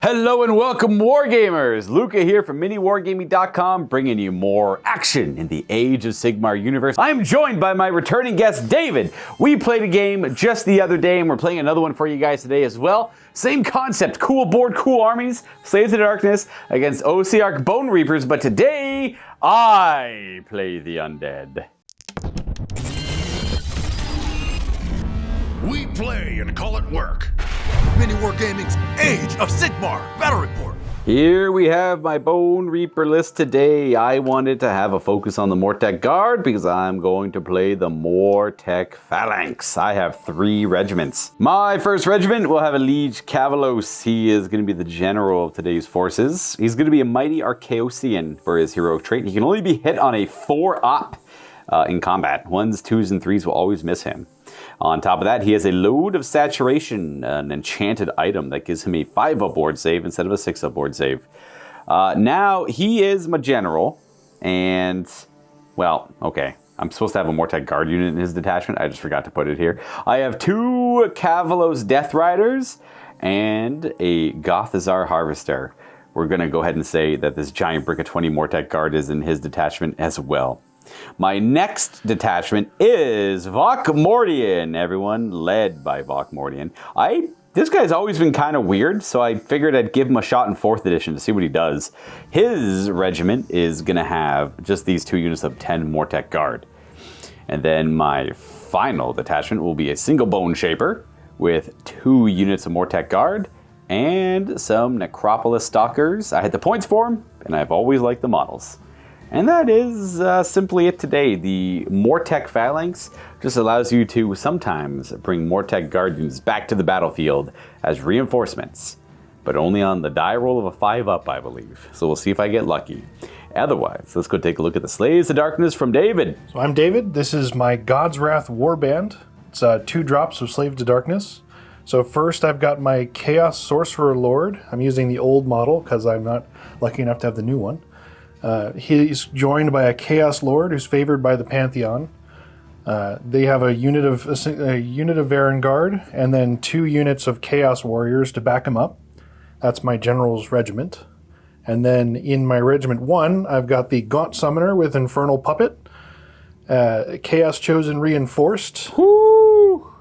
Hello and welcome, Wargamers! Luka here from MiniWarGaming.com, bringing you more action in the Age of Sigmar universe. I'm joined by my returning guest, David. We played a game just the other day, and we're playing another one for you guys today as well. Same concept, cool board, cool armies, Slaves of Darkness against Ossiarch Bonereapers, but today, I play the undead. We play and call it work. MiniWarGaming's Age of Sigmar Battle Report. Here we have my Bonereaper list today. I wanted to have a focus on the Mortek Guard because I'm going to play the Mortek Phalanx. I have 3 regiments. My first regiment will have a Liege Cavalos. He is going to be the general of today's forces. He's going to be a mighty Archaeosian for his heroic trait. He can only be hit on a 4-up in combat. 1s, 2s, and 3s will always miss him. On top of that, he has a Load of Saturation, an enchanted item that gives him a 5-up board save instead of a 6-up board save. Now, he is my general, and, well, okay. I'm supposed to have a Mortek Guard unit in his detachment. I just forgot to put it here. I have 2 Cavalos Death Riders and a Gothazar Harvester. We're going to go ahead and say that this giant brick of 20 Mortek Guard is in his detachment as well. My next detachment is Vokmordian, everyone, led by Vokmordian. This guy's always been kind of weird, so I figured I'd give him a shot in 4th edition to see what he does. His regiment is going to have just these 2 units of 10 Mortek Guard. And then my final detachment will be a single Bone Shaper with 2 units of Mortek Guard and some Necropolis Stalkers. I had the points for them, and I've always liked the models. And that is simply it today. The Mortek Phalanx just allows you to sometimes bring Mortek Guard units back to the battlefield as reinforcements, but only on the die roll of a 5-up, I believe. So we'll see if I get lucky. Otherwise, let's go take a look at the Slaves of Darkness from David. So I'm David. This is my God's Wrath Warband. It's 2 drops of Slaves to Darkness. So first I've got my Chaos Sorcerer Lord. I'm using the old model because I'm not lucky enough to have the new one. He's joined by a Chaos Lord who's favored by the Pantheon. They have a unit of Varen Guard and then 2 units of Chaos Warriors to back him up. That's my General's regiment. And then in my Regiment 1, I've got the Gaunt Summoner with Infernal Puppet, Chaos Chosen Reinforced. Woo!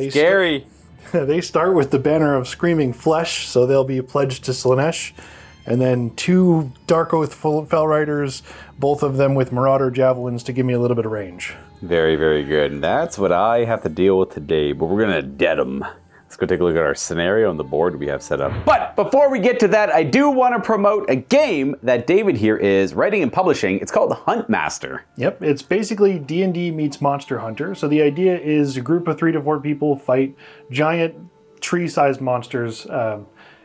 Scary. They start with the banner of Screaming Flesh, so they'll be pledged to Slaanesh. And then 2 Dark Oath Fell Riders, both of them with Marauder Javelins to give me a little bit of range. Very, very good. And that's what I have to deal with today, but we're going to dead them. Let's go take a look at our scenario on the board we have set up. But before we get to that, I do want to promote a game that David here is writing and publishing. It's called Huntmaster. Yep, it's basically D&D meets Monster Hunter. So the idea is a group of 3 to 4 people fight giant tree-sized monsters.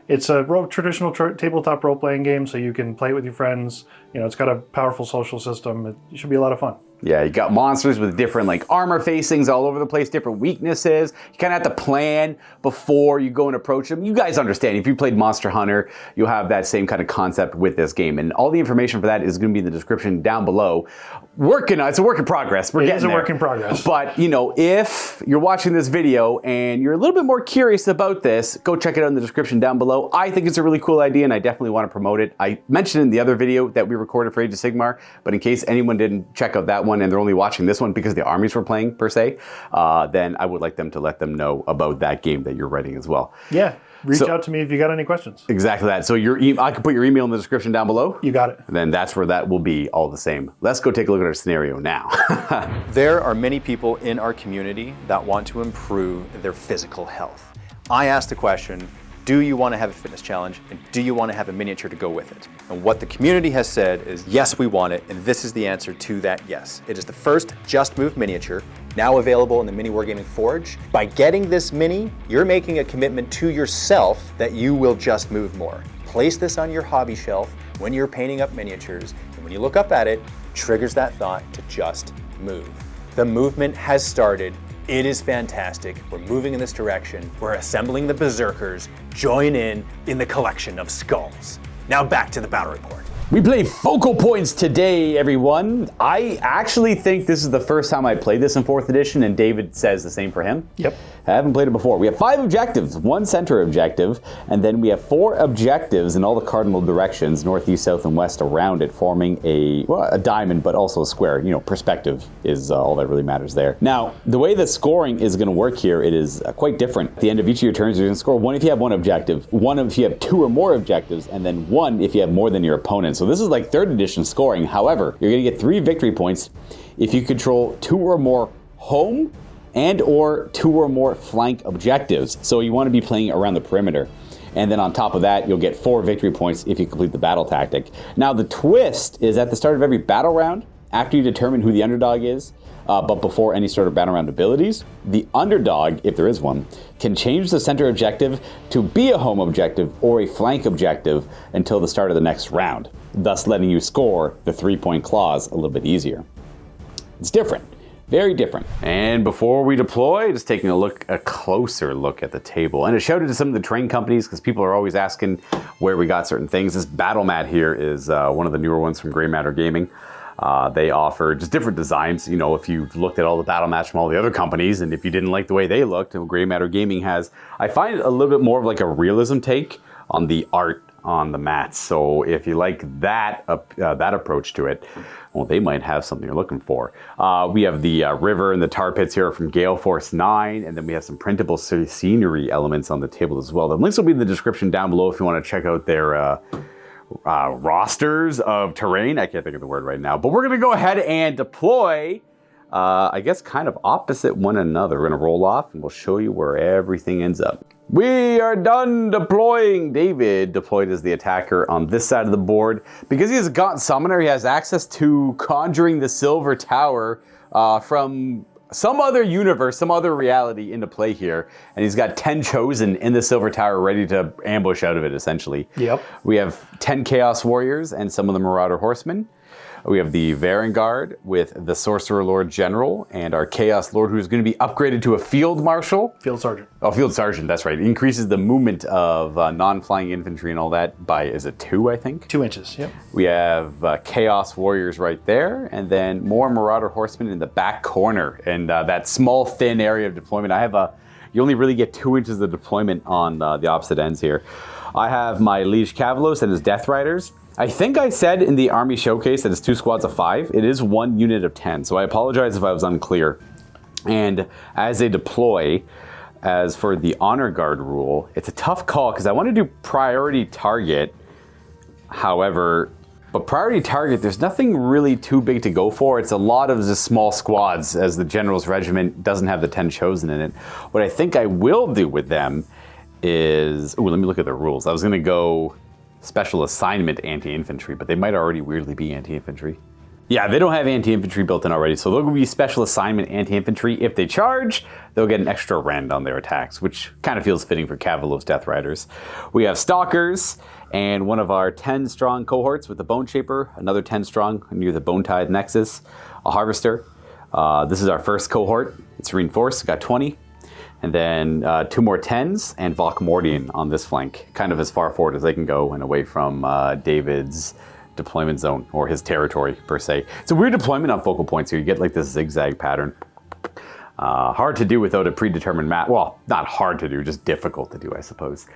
It's a traditional tabletop role-playing game, so you can play it with your friends. You know, it's got a powerful social system. It should be a lot of fun. Yeah, you got monsters with different armor facings all over the place, different weaknesses. You kind of have to plan before you go and approach them. You guys understand, if you played Monster Hunter, you'll have that same kind of concept with this game. And all the information for that is going to be in the description down below. It's a work in progress. It is a work in progress. But, you know, if you're watching this video and you're a little bit more curious about this, go check it out in the description down below. I think it's a really cool idea and I definitely want to promote it. I mentioned in the other video that we recorded for Age of Sigmar, but in case anyone didn't check out that one and they're only watching this one because the armies were playing per se, then I would like them to let them know about that game that you're writing as well. Yeah, reach out to me if you got any questions. Exactly that. So I can put your email in the description down below. You got it. And then that's where that will be all the same. Let's go take a look at our scenario now. There are many people in our community that want to improve their physical health. I asked the question, do you want to have a fitness challenge and do you want to have a miniature to go with it? And what the community has said is yes, we want it, and this is the answer to that yes. It is the first Just Move miniature, now available in the MiniWarGaming Forge. By getting this mini, you're making a commitment to yourself that you will just move more. Place this on your hobby shelf when you're painting up miniatures, and when you look up at it, triggers that thought to just move. The movement has started. It is fantastic. We're moving in this direction. We're assembling the berserkers. Join in the collection of skulls. Now back to the battle report. We play Focal Points today, everyone. I actually think this is the first time I played this in 4th edition, and David says the same for him. Yep. I haven't played it before. We have 5 objectives, 1 center objective, and then we have 4 objectives in all the cardinal directions, north, east, south, and west around it, forming a diamond, but also a square. You know, perspective is all that really matters there. Now, the way the scoring is going to work here, it is quite different. At the end of each of your turns, you're going to score 1 if you have 1 objective, 1 if you have 2 or more objectives, and then 1 if you have more than your opponent. So this is like 3rd edition scoring. However, you're going to get 3 victory points if you control 2 or more home and or 2 or more flank objectives. So you want to be playing around the perimeter. And then on top of that, you'll get 4 victory points if you complete the battle tactic. Now the twist is at the start of every battle round, after you determine who the underdog is, but before any sort of battle round abilities, the underdog, if there is one, can change the center objective to be a home objective or a flank objective until the start of the next round, thus letting you score the 3-point clause a little bit easier. It's different. Very different. And before we deploy, just taking a closer look at the table. And a shout out to some of the terrain companies, because people are always asking where we got certain things. This battle mat here is one of the newer ones from MiniWarGaming. They offer just different designs. You know, if you've looked at all the battle mats from all the other companies, and if you didn't like the way they looked, MiniWarGaming has, I find it a little bit more of like a realism take on the art on the mats. So if you like that approach to it, well, they might have something you're looking for. We have the river and the tar pits here from Gale Force 9, and then we have some printable scenery elements on the table as well. The links will be in the description down below if you want to check out their rosters of terrain. I can't think of the word right now, but we're going to go ahead and deploy, I guess, kind of opposite one another. We're going to roll off, and we'll show you where everything ends up. We are done deploying. David deployed as the attacker on this side of the board. Because he is a Gaunt Summoner, he has access to conjuring the Silver Tower from some other universe, some other reality into play here. And he's got 10 Chosen in the Silver Tower ready to ambush out of it, essentially. Yep. We have 10 Chaos Warriors and some of the Marauder Horsemen. We have the Varangard with the Sorcerer Lord General and our Chaos Lord, who's going to be upgraded to a Field Marshal. Field Sergeant. Oh, Field Sergeant, that's right. It increases the movement of non-flying infantry and all that by, is it 2, I think? 2 inches, yep. We have Chaos Warriors right there, and then more Marauder Horsemen in the back corner. And that small, thin area of deployment, you only really get 2 inches of deployment on the opposite ends here. I have my Liege Cavalos and his Death Riders. I think I said in the Army Showcase that it's 2 squads of 5. It is 1 unit of 10, so I apologize if I was unclear. And as they deploy, as for the Honor Guard rule, it's a tough call because I want to do priority target. However, but priority target, there's nothing really too big to go for. It's a lot of just small squads, as the General's Regiment doesn't have the 10 Chosen in it. What I think I will do with them is, let me look at the rules. I was going to go special assignment anti-infantry, but they might already weirdly be anti-infantry. Yeah, they don't have anti-infantry built in already, so they'll be special assignment anti-infantry. If they charge, they'll get an extra rend on their attacks, which kind of feels fitting for Cavalos Death Riders. We have Stalkers, and one of our 10-strong cohorts with the Bone Shaper, another 10-strong near the Bone Tide Nexus, a Harvester. This is our first cohort. It's reinforced, got 20. And then 2 more 10s and Valkmordian on this flank, kind of as far forward as they can go and away from David's deployment zone, or his territory per se. It's a weird deployment on focal points here. You get like this zigzag pattern. Hard to do without a predetermined map. Well, not hard to do, just difficult to do, I suppose.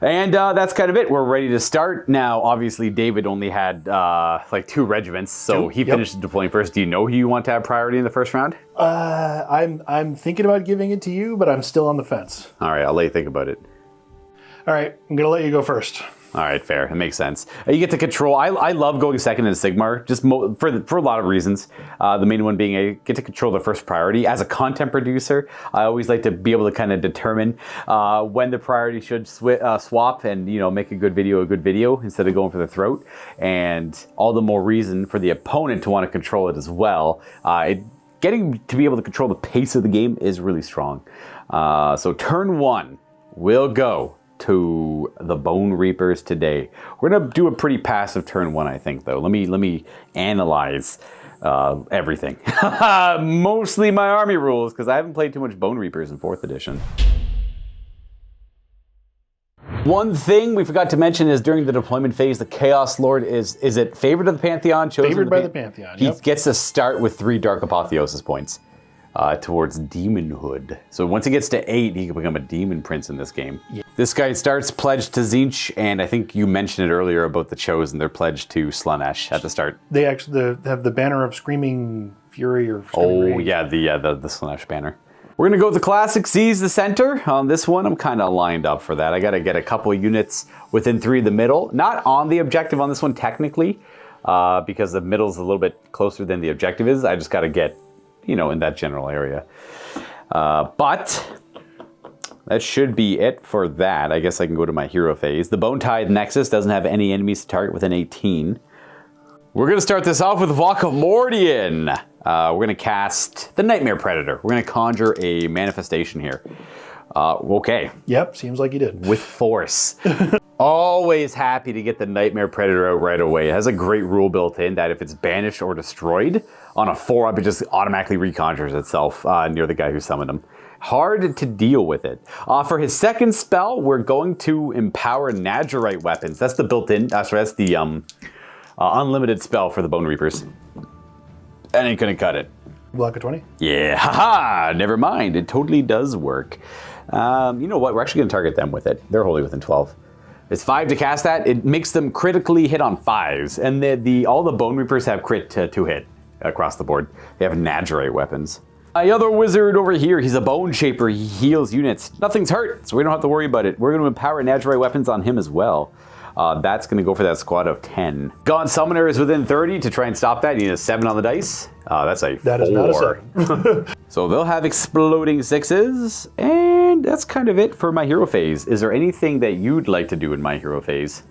And that's kind of it. We're ready to start. Now, obviously, David only had like 2 regiments, so he finished deploying first. Do you know who you want to have priority in the first round? I'm thinking about giving it to you, but I'm still on the fence. All right, I'll let you think about it. All right, I'm going to let you go first. All right, fair. It makes sense. You get to control. I love going second in Sigmar, just for a lot of reasons. The main one being I get to control the first priority. As a content producer, I always like to be able to kind of determine when the priority should swap and make a good video instead of going for the throat. And all the more reason for the opponent to want to control it as well. Getting to be able to control the pace of the game is really strong. So turn 1 will go to the Bone Reapers today. We're gonna do a pretty passive turn 1, I think, though. Let me analyze everything. Mostly my army rules, because I haven't played too much Bone Reapers in 4th edition. One thing we forgot to mention is during the deployment phase, the Chaos Lord is it favored of the Pantheon? Chosen Favored by the Pantheon, He yep. gets to start with 3 Dark Apotheosis points towards demonhood. So once he gets to 8, he can become a demon prince in this game. Yeah. This guy starts pledged to Tzeentch, and I think you mentioned it earlier about the Chosen. They're pledged to Slaanesh at the start. They actually have the banner of Screaming Fury or Screaming Rage. Yeah, the Slaanesh banner. We're going to go with the classic Seize the Center. On this one, I'm kind of lined up for that. I got to get a couple of units within 3 of the middle. Not on the objective on this one, technically, because the middle's a little bit closer than the objective is. I just got to get, in that general area. But that should be it for that. I guess I can go to my hero phase. The Bone Tithe Nexus doesn't have any enemies to target within 18. We're going to start this off with Valkamordian. We're going to cast the Nightmare Predator. We're going to conjure a manifestation here. Okay. Yep, seems like you did. With force. Always happy to get the Nightmare Predator out right away. It has a great rule built in that if it's banished or destroyed, on a 4-up, it just automatically reconjures itself near the guy who summoned him. Hard to deal with it. For his second spell, we're going to empower Nazarite weapons. That's the built-in, that's the unlimited spell for the Bonereapers. And ain't gonna cut it. Block of 20? Yeah, haha, never mind. It totally does work. You know what? We're actually gonna target them with it. They're wholly within 12. It's 5 to cast that. It makes them critically hit on 5s. And all the Bonereapers have crit to hit across the board. They have Nazarite weapons. My other wizard over here, he's a Bone Shaper. He heals units. Nothing's hurt, so we don't have to worry about it. We're gonna empower Nazarite weapons on him as well. That's going to go for that squad of 10. Gaunt Summoner is within 30 to try and stop that. You need a 7 on the dice. That's a 4. That is not a 7. So they'll have exploding 6s. And that's kind of it for my hero phase. Is there anything that you'd like to do in my hero phase?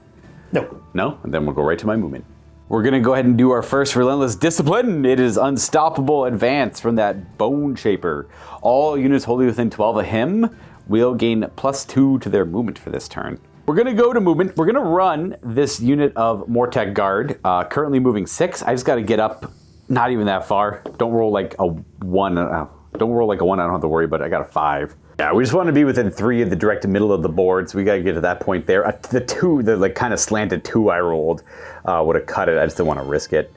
No. No? And then we'll go right to my movement. We're going to go ahead and do our first Relentless Discipline. It is Unstoppable Advance from that Bone Shaper. All units wholly within 12 of him will gain +2 to their movement for this turn. We're going to go to movement. We're going to run this unit of Mortek Guard, currently moving 6. I just got to get up not even that far. Don't roll like a 1. Don't roll like a 1. I don't have to worry about it. I got a 5. Yeah, we just want to be within 3 of the direct middle of the board, so we got to get to that point there. The 2, the like kind of slanted 2 I rolled would have cut it. I just didn't want to risk it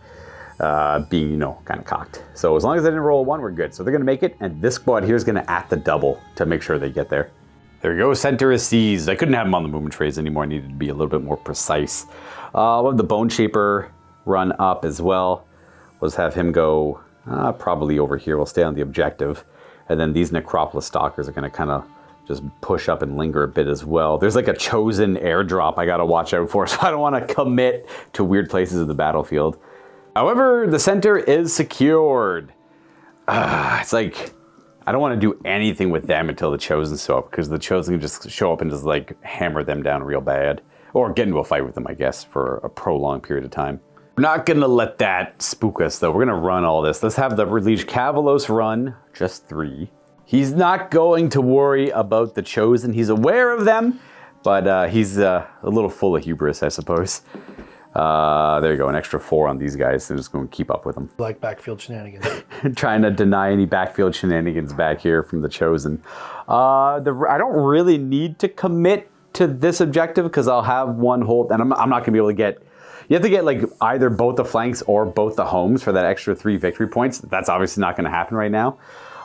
being, kind of cocked. So as long as I didn't roll a 1, we're good. So they're going to make it, and this squad here is going to at the double to make sure they get there. There we go, center is seized. I couldn't have him on the movement trays anymore. I needed to be a little bit more precise. We'll have the Bone Shaper run up as well. We'll just have him go probably over here. We'll stay on the objective. And then these Necropolis Stalkers are going to kind of just push up and linger a bit as well. There's like a chosen airdrop I got to watch out for, so I don't want to commit to weird places of the battlefield. However, the center is secured. It's like, I don't want to do anything with them until the Chosen show up, because the Chosen can just show up and just like hammer them down real bad. Or get into a fight with them, I guess, for a prolonged period of time. We're not going to let that spook us, though. We're going to run all this. Let's have the Liege Cavalos run, just 3. He's not going to worry about the Chosen. He's aware of them, but he's a little full of hubris, I suppose. There you go, an extra 4 on these guys. They're just going to keep up with them. Like backfield shenanigans. Trying to deny any backfield shenanigans back here from the Chosen. I don't really need to commit to this objective because I'll have one hold, and I'm not going to be able to get... You have to get like either both the flanks or both the homes for that extra 3 victory points. That's obviously not going to happen right now.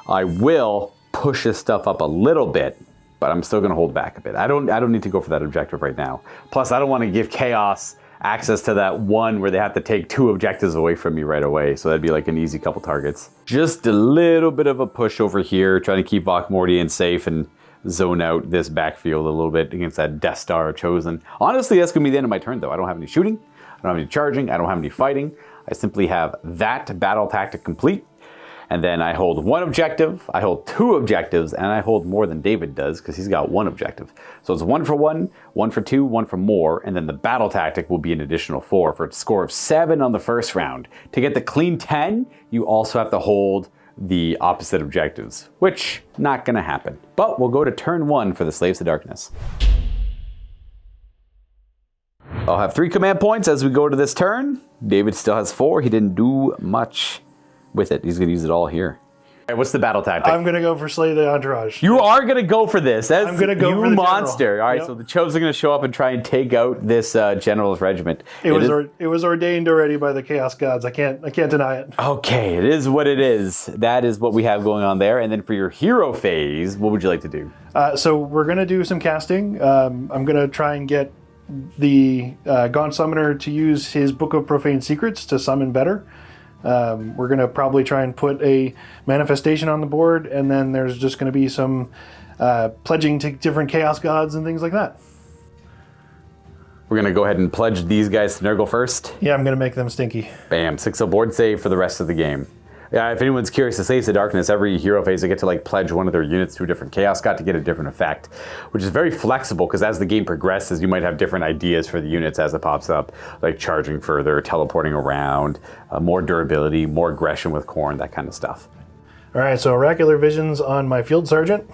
I will push this stuff up a little bit, but I'm still going to hold back a bit. I don't need to go for that objective right now. Plus, I don't want to give Chaos access to that one where they have to take 2 objectives away from me right away. So that'd be like an easy couple targets. Just a little bit of a push over here, trying to keep Valkamordian safe and zone out this backfield a little bit against that Death Star Chosen. Honestly, that's going to be the end of my turn, though. I don't have any shooting. I don't have any charging. I don't have any fighting. I simply have that battle tactic complete. And then I hold 1 objective, I hold 2 objectives, and I hold more than David does because he's got 1 objective. So it's 1 for 1, 1 for 2, 1 for more, and then the battle tactic will be an additional 4 for a score of 7 on the first round. To get the clean 10, you also have to hold the opposite objectives, which not going to happen. But we'll go to turn 1 for the Slaves to Darkness. I'll have 3 command points as we go to this turn. David still has 4. He didn't do much with it. He's going to use it all here. What's the battle tactic? I'm going to go for Slay the Entourage. You are going to go for this. I'm going to go for the monster. general. All right, Yep. so the Chosen are going to show up and try and take out this general's regiment. It was ordained already by the Chaos Gods. I can't deny it. Okay, it is what it is. That is what we have going on there. And then for your hero phase, what would you like to do? So we're going to do some casting. I'm going to try and get the Gaunt Summoner to use his Book of Profane Secrets to summon better. We're going to probably try and put a manifestation on the board, and then there's just going to be some pledging to different Chaos Gods and things like that. We're going to go ahead and pledge these guys to Nurgle first. Yeah, I'm going to make them stinky. Bam, 6-0 board save for the rest of the game. Yeah, if anyone's curious, the Slaves of Darkness, every hero phase, they get to like pledge one of their units to a different Chaos God to get a different effect, which is very flexible because as the game progresses, you might have different ideas for the units as it pops up, like charging further, teleporting around, more durability, more aggression with Khorne, that kind of stuff. All right, so Oracular Visions on my Field Sergeant.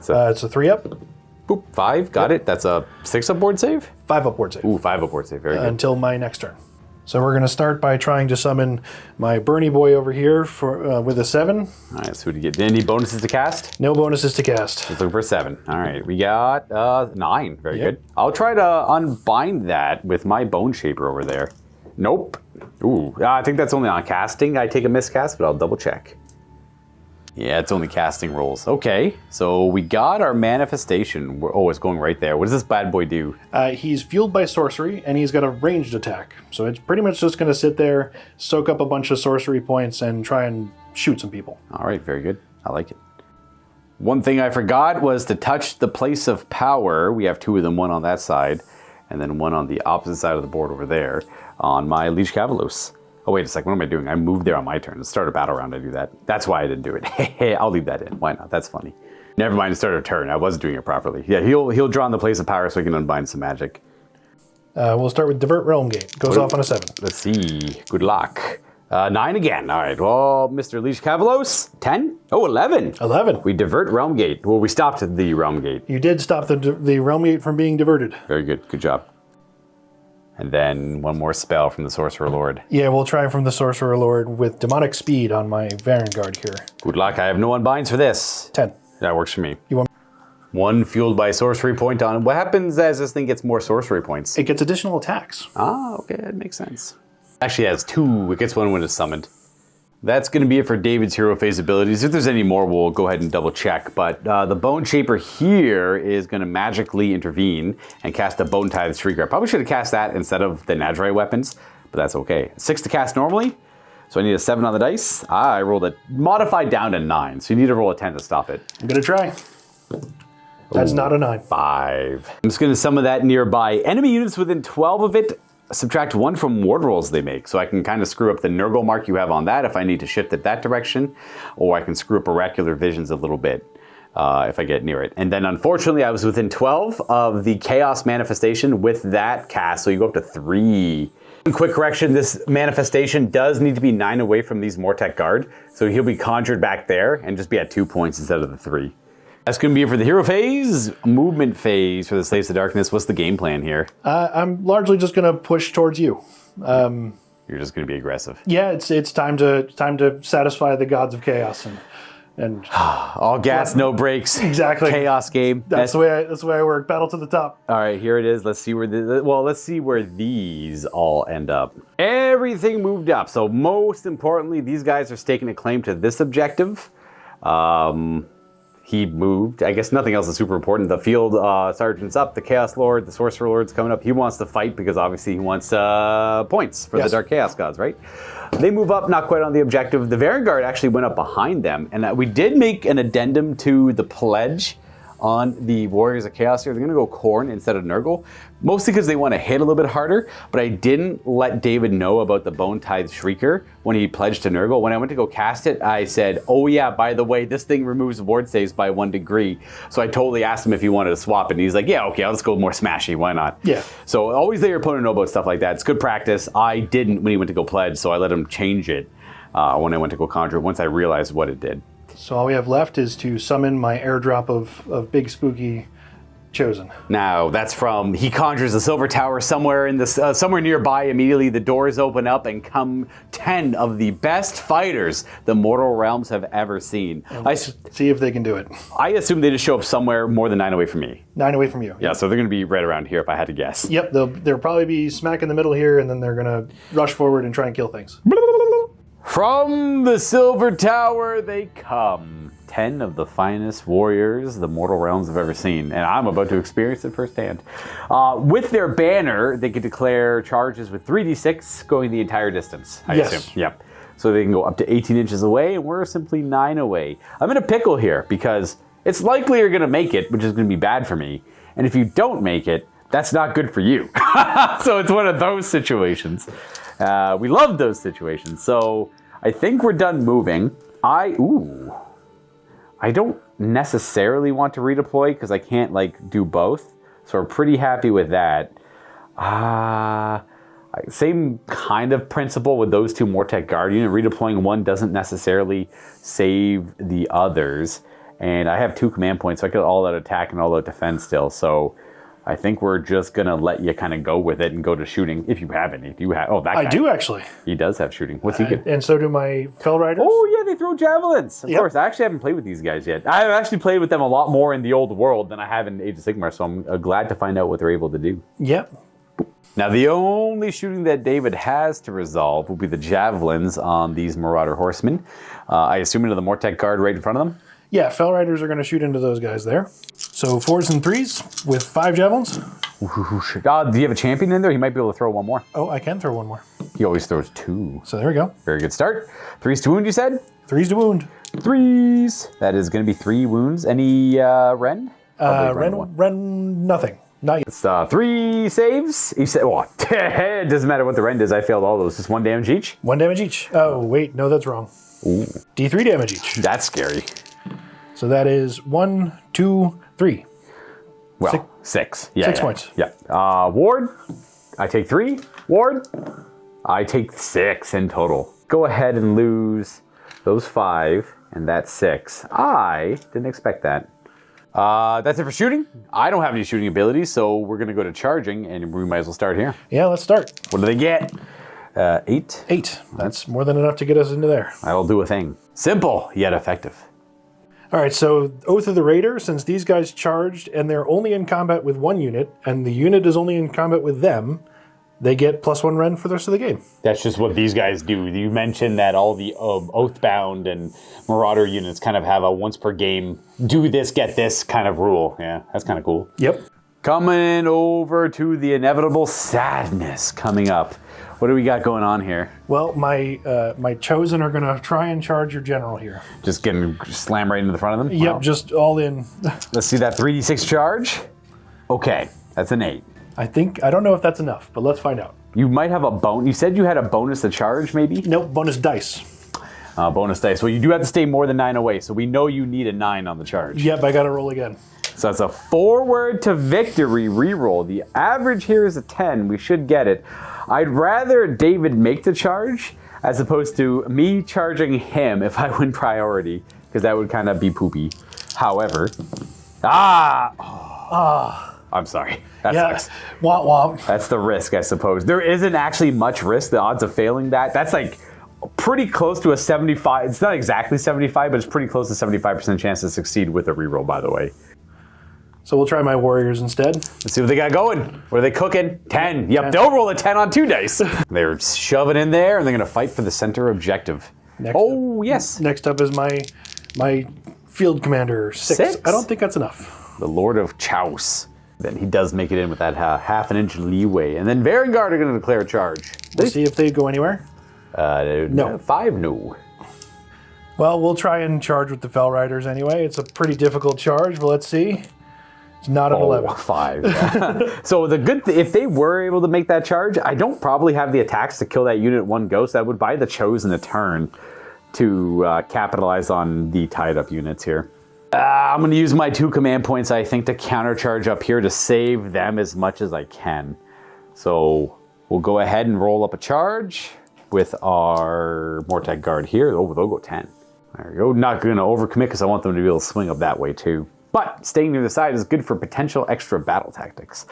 So, It's a 3-up. Boop, 5, got it. That's a 6-up board save? 5-up board save. Ooh, 5-up board save, very good. Until my next turn. So we're going to start by trying to summon my Bernie boy over here for with a 7. All right, so we get any bonuses to cast? No bonuses to cast. Let's look for 7. All right, we got 9. Very good. I'll try to unbind that with my Bone Shaper over there. Nope. Ooh, I think that's only on casting. I take a miscast, but I'll double check. Yeah, it's only casting rolls. Okay, so we got our manifestation. Oh, it's going right there. What does this bad boy do? He's fueled by sorcery, and he's got a ranged attack. So it's pretty much just going to sit there, soak up a bunch of sorcery points, and try and shoot some people. All right, very good. I like it. One thing I forgot was to touch the place of power. We have 2 of them, one on that side, and then one on the opposite side of the board over there on my Liege Cavalos. Oh, wait a sec. What am I doing? I moved there on my turn. To start a battle round, I do that. That's why I didn't do it. Hey, I'll leave that in. Why not? That's funny. Never mind, start a turn. I wasn't doing it properly. Yeah, he'll draw on the place of power so he can unbind some magic. We'll start with Divert Realm Gate. Goes off on a 7. Let's see. Good luck. 9 again. All right. Well, Mr. Liege Cavalos, 10? Oh, 11. 11. We divert Realm Gate. Well, we stopped the Realm Gate. You did stop the Realm Gate from being diverted. Very good. Good job. And then one more spell from the Sorcerer Lord. Yeah, we'll try from the Sorcerer Lord with Demonic Speed on my Vanguard here. Good luck. I have no unbinds for this. 10. That works for me. You want? 1 fueled by sorcery point on. What happens as this thing gets more sorcery points? It gets additional attacks. Ah, okay. That makes sense. Actually, it has 2. It gets 1 when it's summoned. That's going to be it for David's hero phase abilities. If there's any more, we'll go ahead and double check. But the Bone Shaper here is going to magically intervene and cast a Bone Tithe Shrieker. I probably should have cast that instead of the Nazarite weapons, but that's okay. 6 to cast normally, so I need a 7 on the dice. I rolled a modified down to 9, so you need to roll a 10 to stop it. I'm going to try. That's not a 9. 5. I'm just going to summon that nearby. Enemy units within 12 of it, subtract 1 from ward rolls they make. So I can kind of screw up the Nurgle mark you have on that if I need to shift it that direction, or I can screw up Oracular Visions a little bit if I get near it. And then unfortunately I was within 12 of the Chaos Manifestation with that cast, so you go up to 3. Quick correction, this manifestation does need to be 9 away from these Mortek Guard, so he'll be conjured back there and just be at 2 points instead of the 3. That's going to be it for the hero phase. Movement phase for the Slaves of Darkness. What's the game plan here? I'm largely just going to push towards you. You're just going to be aggressive. Yeah, it's time to satisfy the gods of chaos and all gas, no brakes. Exactly. Chaos game. That's the way I work. Battle to the top. All right, here it is. Let's see where these all end up. Everything moved up. So most importantly, these guys are staking a claim to this objective. He moved. I guess nothing else is super important. The field sergeant's up. The Chaos Lord, the Sorcerer Lord's coming up. He wants to fight because obviously he wants points for the Dark Chaos Gods, right? They move up, not quite on the objective. The Vanguard actually went up behind them. And we did make an addendum to the pledge on the Warriors of Chaos here. They're going to go Khorne instead of Nurgle, mostly because they want to hit a little bit harder, but I didn't let David know about the Bone Tithe Shrieker when he pledged to Nurgle. When I went to go cast it, I said, oh yeah, by the way, this thing removes ward saves by 1 degree. So I totally asked him if he wanted to swap it, and he's like, yeah, okay, I'll just go more smashy, why not? Yeah. So always let your opponent know about stuff like that. It's good practice. I didn't when he went to go pledge, so I let him change it when I went to go conjure once I realized what it did. So all we have left is to summon my airdrop of big spooky Chosen. Now, that's from, he conjures a silver tower somewhere in this, somewhere nearby. Immediately the doors open up and come 10 of the best fighters the mortal realms have ever seen. See if they can do it. I assume they just show up somewhere more than 9 away from me. 9 away from you. Yeah, so they're going to be right around here if I had to guess. Yep, they'll probably be smack in the middle here, and then they're going to rush forward and try and kill things. From the silver tower they come. 10 of the finest warriors the mortal realms have ever seen, and I'm about to experience it firsthand. With their banner, they can declare charges with 3d6 going the entire distance, I assume. Yep. So they can go up to 18 inches away, and we're simply 9 away. I'm in a pickle here, because it's likely you're going to make it, which is going to be bad for me. And if you don't make it, that's not good for you. So it's one of those situations. We love those situations. So I think we're done moving. I don't necessarily want to redeploy because I can't do both. So we're pretty happy with that. Same kind of principle with those two Mortek Guard unit. Redeploying one doesn't necessarily save the others. And I have 2 command points, so I got all that attack and all that defense still. So I think we're just going to let you kind of go with it and go to shooting if you have any. Do you have? Oh, that guy. I do, actually. He does have shooting. What's he get? And so do my Fell Riders. Oh, yeah, they throw javelins. Of course. I actually haven't played with these guys yet. I've actually played with them a lot more in the old world than I have in Age of Sigmar, so I'm glad to find out what they're able to do. Yep. Now, the only shooting that David has to resolve will be the javelins on these Marauder Horsemen. I assume into the Mortek Guard right in front of them? Yeah, Fell Riders are going to shoot into those guys there. So 4s and 3s with 5 javelins. Do you have a champion in there? He might be able to throw one more. Oh, I can throw one more. He always throws 2. So there we go. Very good start. 3s to wound, you said? 3s to wound. 3s. That is going to be 3 wounds. Any Ren? Ren, nothing. Not yet. It's 3 saves. You said, well, it doesn't matter what the Ren does. I failed all those. Just 1 damage each? 1 damage each. Oh, wait. No, that's wrong. Ooh. D3 damage each. That's scary. So that is 1, 2, 3. Well, 6. Yeah, 6 points. Yeah. Ward, I take 3. Ward, I take 6 in total. Go ahead and lose those 5 and that's 6. I didn't expect that. That's it for shooting. I don't have any shooting abilities, so we're going to go to charging, and we might as well start here. Yeah, let's start. What do they get? 8. 8. That's more than enough to get us into there. That'll do a thing. Simple, yet effective. All right, so Oath of the Raider, since these guys charged and they're only in combat with 1 unit, and the unit is only in combat with them, they get +1 Ren for the rest of the game. That's just what these guys do. You mentioned that all the Oathbound and Marauder units kind of have a once per game, do this, get this kind of rule. Yeah, that's kind of cool. Yep. Coming over to the inevitable sadness coming up. What do we got going on here? Well, my Chosen are going to try and charge your general here. Just slam right into the front of them? Yep, Wow. just all in. Let's see that 3d6 charge. Okay, that's an 8. I don't know if that's enough, but let's find out. You might have a bone. You said you had a bonus to charge, maybe? Nope, bonus dice. Bonus dice. Well, you do have to stay more than 9 away, so we know you need a 9 on the charge. Yep, I got to roll again. So it's a forward to victory reroll. The average here is a 10. We should get it. I'd rather David make the charge as opposed to me charging him if I win priority, because that would kind of be poopy. However, I'm sorry. That sucks. Womp womp. That's the risk, I suppose. There isn't actually much risk. The odds of failing that's pretty close to a 75. It's not exactly 75, but it's pretty close to 75% chance to succeed with a reroll, by the way. So we'll try my warriors instead. Let's see what they got going. What are they cooking? 10. Yep, 10. They'll roll a 10 on 2 dice. They're shoving in there, and they're going to fight for the center objective. Yes. Next up is my field commander, 6. I don't think that's enough. The Lord of Chouse. Then he does make it in with that half an inch leeway. And then Varangard are going to declare a charge. Let's see if they go anywhere. No. 5, no. Well, we'll try and charge with the Fell Riders anyway. It's a pretty difficult charge, but let's see. It's not an 11. 5. Yeah. So the good thing, if they were able to make that charge, I don't probably have the attacks to kill that unit 1 ghost. That would buy the Chosen a turn to capitalize on the tied up units here. I'm going to use my 2 command points, I think, to countercharge up here to save them as much as I can. So we'll go ahead and roll up a charge with our Mortek Guard here. Oh, they'll go 10. There we go. Not going to overcommit because I want them to be able to swing up that way too. but staying near the side is good for potential extra battle tactics.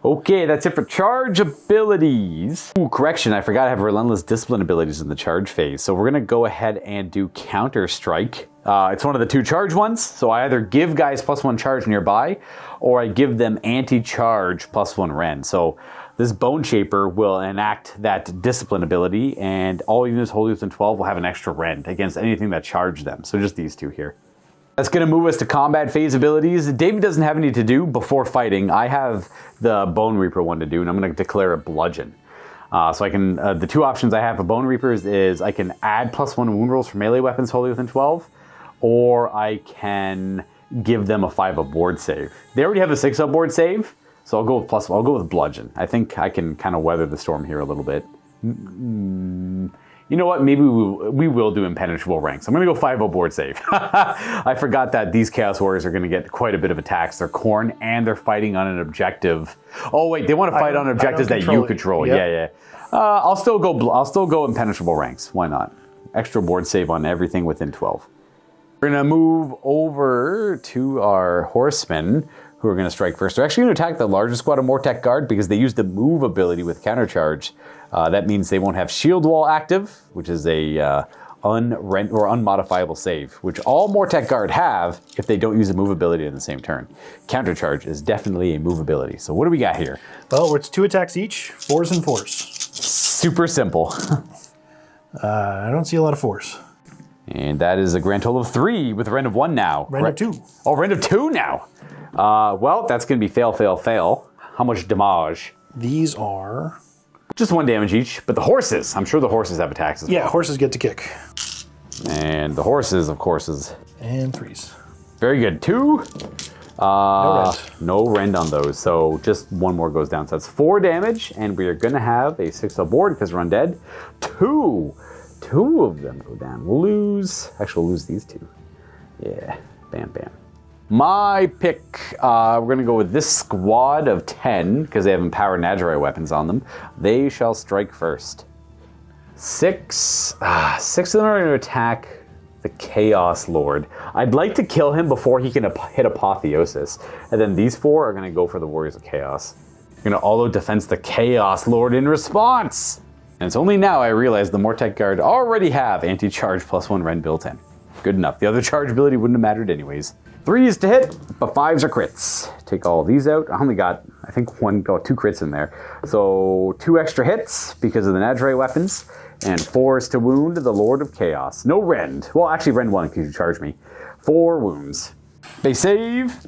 Okay, that's it for charge abilities. Ooh, correction, I forgot I have relentless discipline abilities in the charge phase. So we're gonna go ahead and do counter strike. It's one of the 2 charge ones. So I either give guys +1 charge nearby, or I give them anti-charge +1 rend. So this Bone Shaper will enact that discipline ability, and all units holding within 12 will have an extra rend against anything that charged them. So just these 2 here. That's going to move us to combat phase abilities. David doesn't have any to do before fighting. I have the Bone Reaper one to do, and I'm going to declare a bludgeon. So I can, the 2 options I have for Bone Reapers is I can add +1 wound rolls for melee weapons holding within 12, or I can give them a 5-up ward save. They already have a 6-up ward save, so I'll go with I'll go with bludgeon. I think I can kind of weather the storm here a little bit. You know what? Maybe we will do impenetrable ranks. I'm going to go 5-up ward save. I forgot that these Chaos Warriors are going to get quite a bit of attacks. They're Khorne, and they're fighting on an objective. Oh wait, they want to fight on objectives that you control. Yep. Yeah. I'll still go impenetrable ranks. Why not? Extra ward save on everything within 12. We're going to move over to our horsemen, who are going to strike first. They're actually going to attack the largest squad of Mortek Guard because they use the move ability with countercharge. That means they won't have Shield Wall active, which is a unmodifiable save, which all Mortek Guard have if they don't use a move ability in the same turn. Countercharge is definitely a move ability. So what do we got here? Well, it's 2 attacks each, 4s and 4s. Super simple. I don't see a lot of 4s. And that is a grand total of 3 with a rend of 1 now. Rend of 2. Oh, rend of 2 now. Well, that's going to be fail, fail, fail. How much damage? These are... just 1 damage each, but the horses, I'm sure the horses have attacks as well. Yeah, horses get to kick. And the horses, of course, is... and 3s. very good. 2. No rend. No rend on those, so just 1 more goes down. So that's 4 damage, and we are going to have a 6-up board because we're undead. 2 of them go down. We'll lose... actually, we'll lose these 2. Yeah, bam, bam. My pick, we're going to go with this squad of 10, because they have empowered Nadirite weapons on them. They shall strike first. 6 of them are going to attack the Chaos Lord. I'd like to kill him before he can hit Apotheosis. And then these 4 are going to go for the Warriors of Chaos. They're going to auto defense the Chaos Lord in response. And it's only now I realize the Mortek Guard already have anti-charge +1 rend built in. Good enough. The other charge ability wouldn't have mattered anyways. 3s to hit, but 5s are crits. Take all these out. I only got, I think, 2 crits in there. So 2 extra hits because of the Nadirite weapons, and 4s to wound the Lord of Chaos. No rend. Well, actually rend 1 because you charged me. 4 wounds. They save.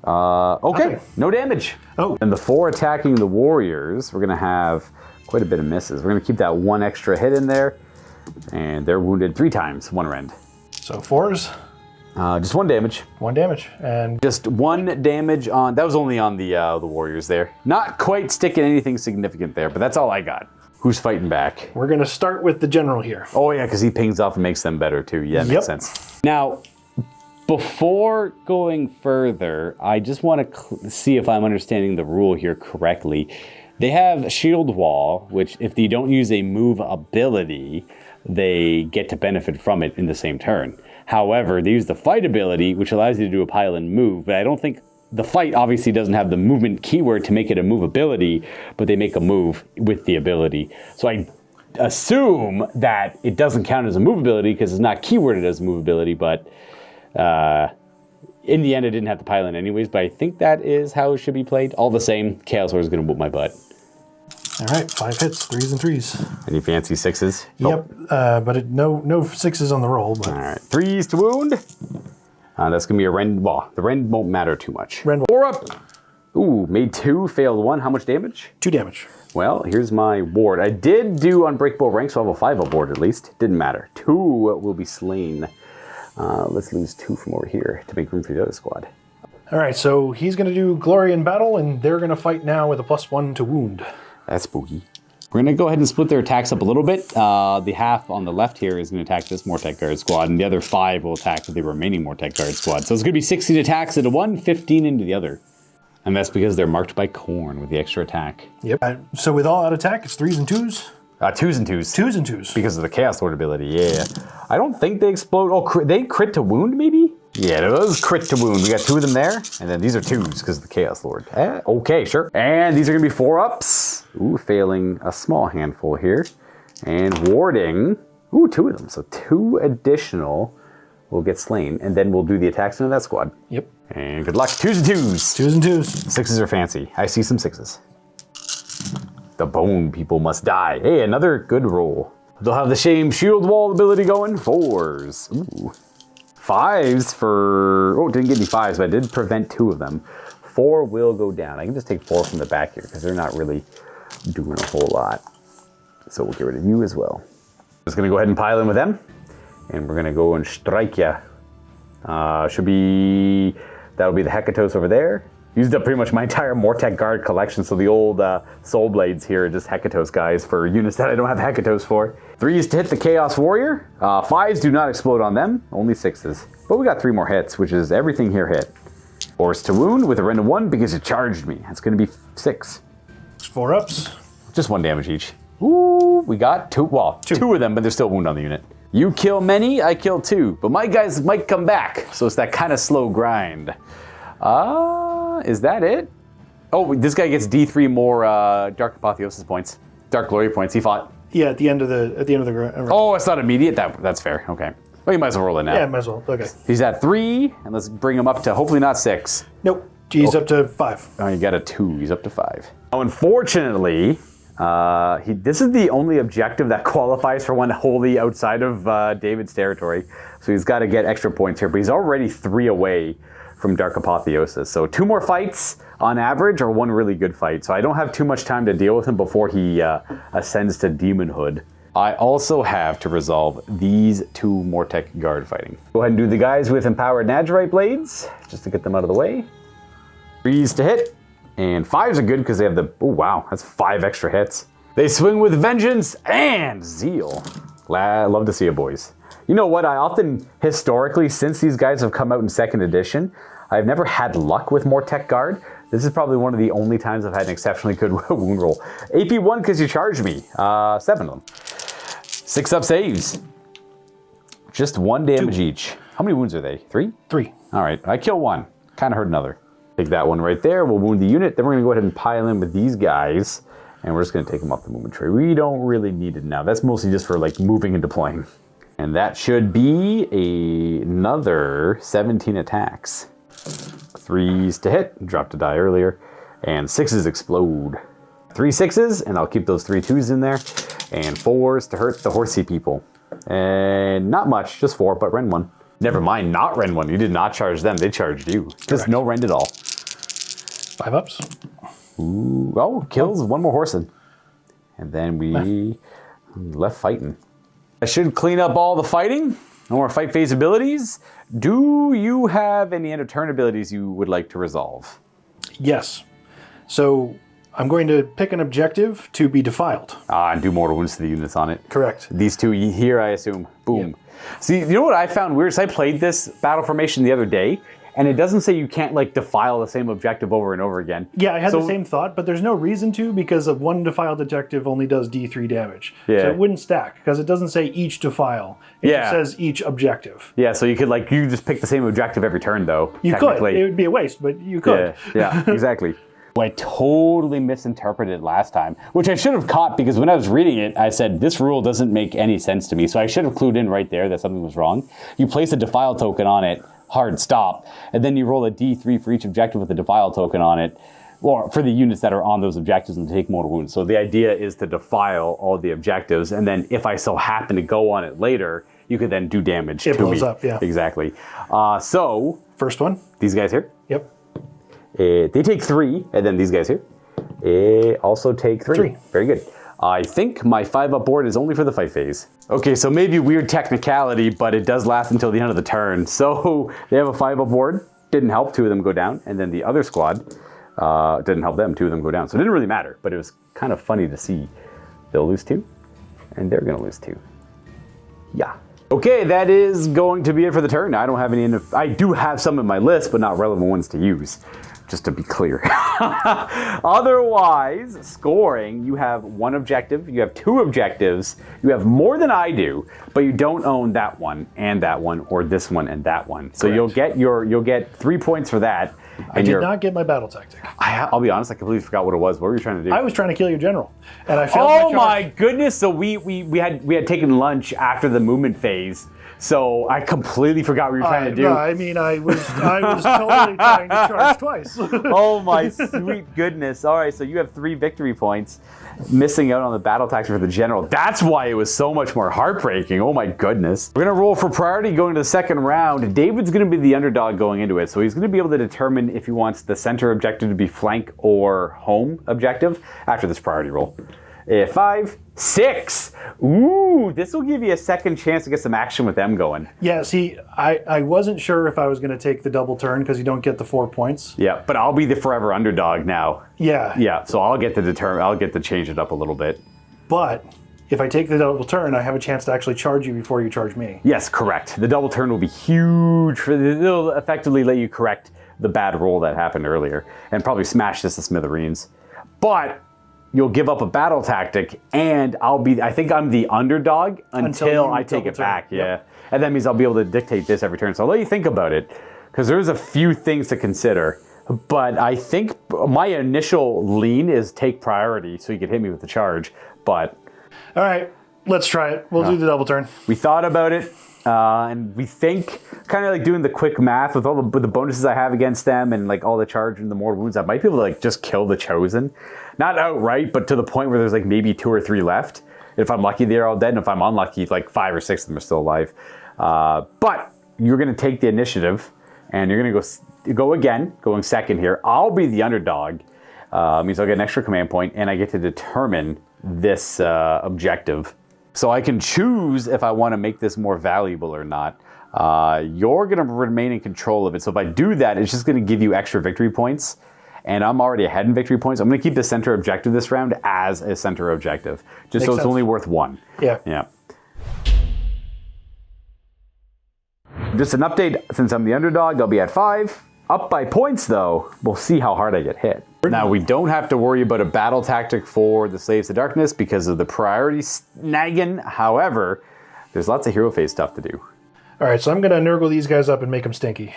Okay, no damage. Oh. And the 4 attacking the Warriors, we're going to have quite a bit of misses. We're going to keep that 1 extra hit in there, and they're wounded 3 times, 1 rend. So 4s. Just 1 damage. 1 damage, and just 1 damage on. That was only on the Warriors there. Not quite sticking anything significant there, but that's all I got. Who's fighting back? we're going to start with the general here. Oh yeah, because he pings off and makes them better too. Yeah, makes sense. Now, before going further, I just want to see if I'm understanding the rule here correctly. They have Shield Wall, which if they don't use a move ability, they get to benefit from it in the same turn. However, they use the fight ability, which allows you to do a pile and move, but I don't think the fight obviously doesn't have the movement keyword to make it a move ability, but they make a move with the ability. So I assume that it doesn't count as a move ability because it's not keyworded as a move ability, but in the end I didn't have to pile in anyways, but I think that is how it should be played. All the same, Chaos Warrior is going to whoop my butt. All right, 5 hits, 3s and 3s. Any fancy 6s? Yep, but no 6s on the roll. But. All right, 3s to wound. That's going to be a rend. Well, the rend won't matter too much. Rend 4 up. Ooh, made 2, failed 1. How much damage? 2 damage. Well, here's my ward. I did do Unbreakable Rank, so I have a 5-up ward at least. Didn't matter. 2 will be slain. Let's lose 2 from over here to make room for the other squad. All right, so he's going to do Glory in Battle, and they're going to fight now with a +1 to wound. That's spooky. We're going to go ahead and split their attacks up a little bit. The half on the left here is going to attack this Mortek Guard squad, and the other 5 will attack the remaining Mortek Guard squad. So it's going to be 16 attacks into one, 15 into the other. And that's because they're marked by Khorne with the extra attack. Yep. So with all out attack, it's 3s and 2s? 2s and 2s. 2s and 2s. Because of the Chaos Lord ability, yeah. I don't think they explode. Oh, they crit to wound, maybe? Yeah, those crit to wound. We got 2 of them there, and then these are 2s because of the Chaos Lord. Okay, sure. And these are going to be 4-ups. Ooh, failing a small handful here. And warding. Ooh, 2 of them. So 2 additional will get slain, and then we'll do the attacks into that squad. Yep. And good luck. 2s and 2s. 2s and 2s. 6s are fancy. I see some 6s. The bone people must die. Hey, another good roll. They'll have the same shield wall ability going. 4s. Ooh. 5s for... Oh, didn't get any 5s, but I did prevent 2 of them. 4 will go down. I can just take 4 from the back here because they're not really doing a whole lot. So we'll get rid of you as well. Just going to go ahead and pile in with them. And we're going to go and strike ya. Should be... That'll be the Hekatos over there. Used up pretty much my entire Mortek Guard collection, so the old Soul Blades here are just Hekatos guys for units that I don't have Hekatos for. 3s to hit the Chaos Warrior. 5s do not explode on them, only 6s. But we got 3 more hits, which is everything here hit. Force to wound with a random 1 because it charged me. That's going to be 6. 4-ups. Just 1 damage each. Ooh, we got 2. Well, 2 of them, but there's still wound on the unit. You kill many, I kill 2. But my guys might come back, so it's that kind of slow grind. Is that it? Oh, this guy gets D3 more Dark Apotheosis points. Dark Glory points. He fought. Yeah, at the end of the Oh, it's not immediate? That's fair. Okay. Well, you might as well roll it now. Yeah, might as well. Okay. He's at 3, and let's bring him up to hopefully not 6. Nope. He's up to 5. Oh, you got a 2. He's up to 5. Oh, unfortunately, this is the only objective that qualifies for one wholly outside of David's territory. So he's got to get extra points here, but he's already 3 away from Dark Apotheosis. So 2 more fights on average, or 1 really good fight. So I don't have too much time to deal with him before he ascends to demonhood. I also have to resolve these 2 Mortek Guard fighting. Go ahead and do the guys with Empowered Nadgerite Blades, just to get them out of the way. 3s to hit, and 5s are good because they have the, oh wow, that's 5 extra hits. They swing with Vengeance and Zeal. Love to see it, boys. You know what, I often, historically, since these guys have come out in 2nd edition, I've never had luck with Mortek Guard. This is probably one of the only times I've had an exceptionally good wound roll. AP 1 because you charged me. 7 of them. 6-up saves. Just 1 damage 2 each. How many wounds are they? 3? 3. All right, I kill 1. Kind of hurt another. Take that one right there. We'll wound the unit. Then we're going to go ahead and pile in with these guys. And we're just going to take them off the movement tree. We don't really need it now. That's mostly just for like moving and deploying. And that should be another 17 attacks. 3s to hit, drop to die earlier, and 6s explode. 3 6s, and I'll keep those 3 2s in there, and 4s to hurt the horsey people. And not much, just 4, but rend 1. Never mind, not rend 1. You did not charge them, they charged you. Just no rend at all. 5-ups. Ooh, oh, kills 1 more horseman. And then we left fighting. I should clean up all the fighting. No more fight phase abilities. Do you have any end of turn abilities you would like to resolve? Yes. So I'm going to pick an objective to be defiled. And do mortal wounds to the units on it. Correct. These 2 here, I assume. Boom. Yep. See, you know what I found weird is I played this battle formation the other day, and it doesn't say you can't like defile the same objective over and over again. Yeah, I had the same thought, but there's no reason to because of 1 defiled objective only does D3 damage. Yeah. So it wouldn't stack because it doesn't say each defile. It just says each objective. Yeah, so you could like, you just pick the same objective every turn though. You could. It would be a waste, but you could. Yeah, exactly. I totally misinterpreted it last time, which I should have caught because when I was reading it, I said, this rule doesn't make any sense to me. So I should have clued in right there that something was wrong. You place a defile token on it, hard stop, and then you roll a D3 for each objective with a defile token on it, or for the units that are on those objectives and take mortal wounds. So the idea is to defile all the objectives, and then if I so happen to go on it later, you could then do damage to me. It blows up, yeah. Exactly. So... First one. These guys here. Yep. They take 3, and then these guys here also take 3. Very good. I think my 5-up board is only for the fight phase. Okay, so maybe weird technicality, but it does last until the end of the turn. So they have a 5-up board. Didn't help, 2 of them go down. And then the other squad didn't help them, 2 of them go down. So it didn't really matter, but it was kind of funny to see. They'll lose 2, and they're going to lose 2. Yeah. Okay, that is going to be it for the turn. I don't have any. I do have some in my list, but not relevant ones to use. just to be clear. Otherwise, scoring, you have one objective, you have two objectives, you have more than I do, but you don't own that one, or this one and that one. So Correct. you'll get 3 points for that. I did not get my battle tactic. I'll be honest, I completely forgot what it was. What were you trying to do? I was trying to kill your general, and I failed Oh my charge. my goodness! So we had taken lunch after the movement phase. So I completely forgot what you were trying to do. No, I mean, I was totally trying to charge twice. Oh my sweet goodness. All right, so you have 3 victory points, missing out on the battle tactic for the general. That's why it was so much more heartbreaking. Oh my goodness. We're gonna roll for priority going to the second round. David's gonna be the underdog going into it, so he's gonna be able to determine if he wants the center objective to be flank or home objective after this priority roll. 5, 6. Ooh, this will give you a second chance to get some action with them going. Yeah, see, I wasn't sure if I was going to take the double turn because you don't get the 4 points. Yeah, but I'll be the forever underdog now. Yeah. Yeah, so I'll get to change it up a little bit. But if I take the double turn, I have a chance to actually charge you before you charge me. Yes, correct. The double turn will be huge. It'll effectively let you correct the bad roll that happened earlier and probably smash this to smithereens. But you'll give up a battle tactic, and I think I'm the underdog until I take it back. Yeah. Yep. And that means I'll be able to dictate this every turn. So I'll let you think about it, because there's a few things to consider. But I think my initial lean is take priority so you can hit me with the charge. But All right, let's try it. We'll do the double turn. we thought about it, and we think, kind of like doing the quick math with all the bonuses I have against them and like all the charge and the more wounds, I might be able to like just kill the Chosen. Not outright, but to the point where there's like maybe 2 or 3 left. If I'm lucky, they're all dead, and if I'm unlucky, like 5 or 6 of them are still alive. But you're going to take the initiative, and you're going to go again, going second here. I'll be the underdog. Means I'll get an extra command point, and I get to determine this objective. So I can choose if I want to make this more valuable or not. You're going to remain in control of it. So if I do that, it's just going to give you extra victory points. And I'm already ahead in victory points. I'm going to keep the center objective this round as a center objective, just so it's only worth 1. Yeah. Yeah. Just an update, since I'm the underdog, I'll be at 5. Up by points, though. We'll see how hard I get hit. Now, we don't have to worry about a battle tactic for the Slaves to Darkness because of the priority snagging. However, there's lots of hero phase stuff to do. All right, so I'm going to nurgle these guys up and make them stinky.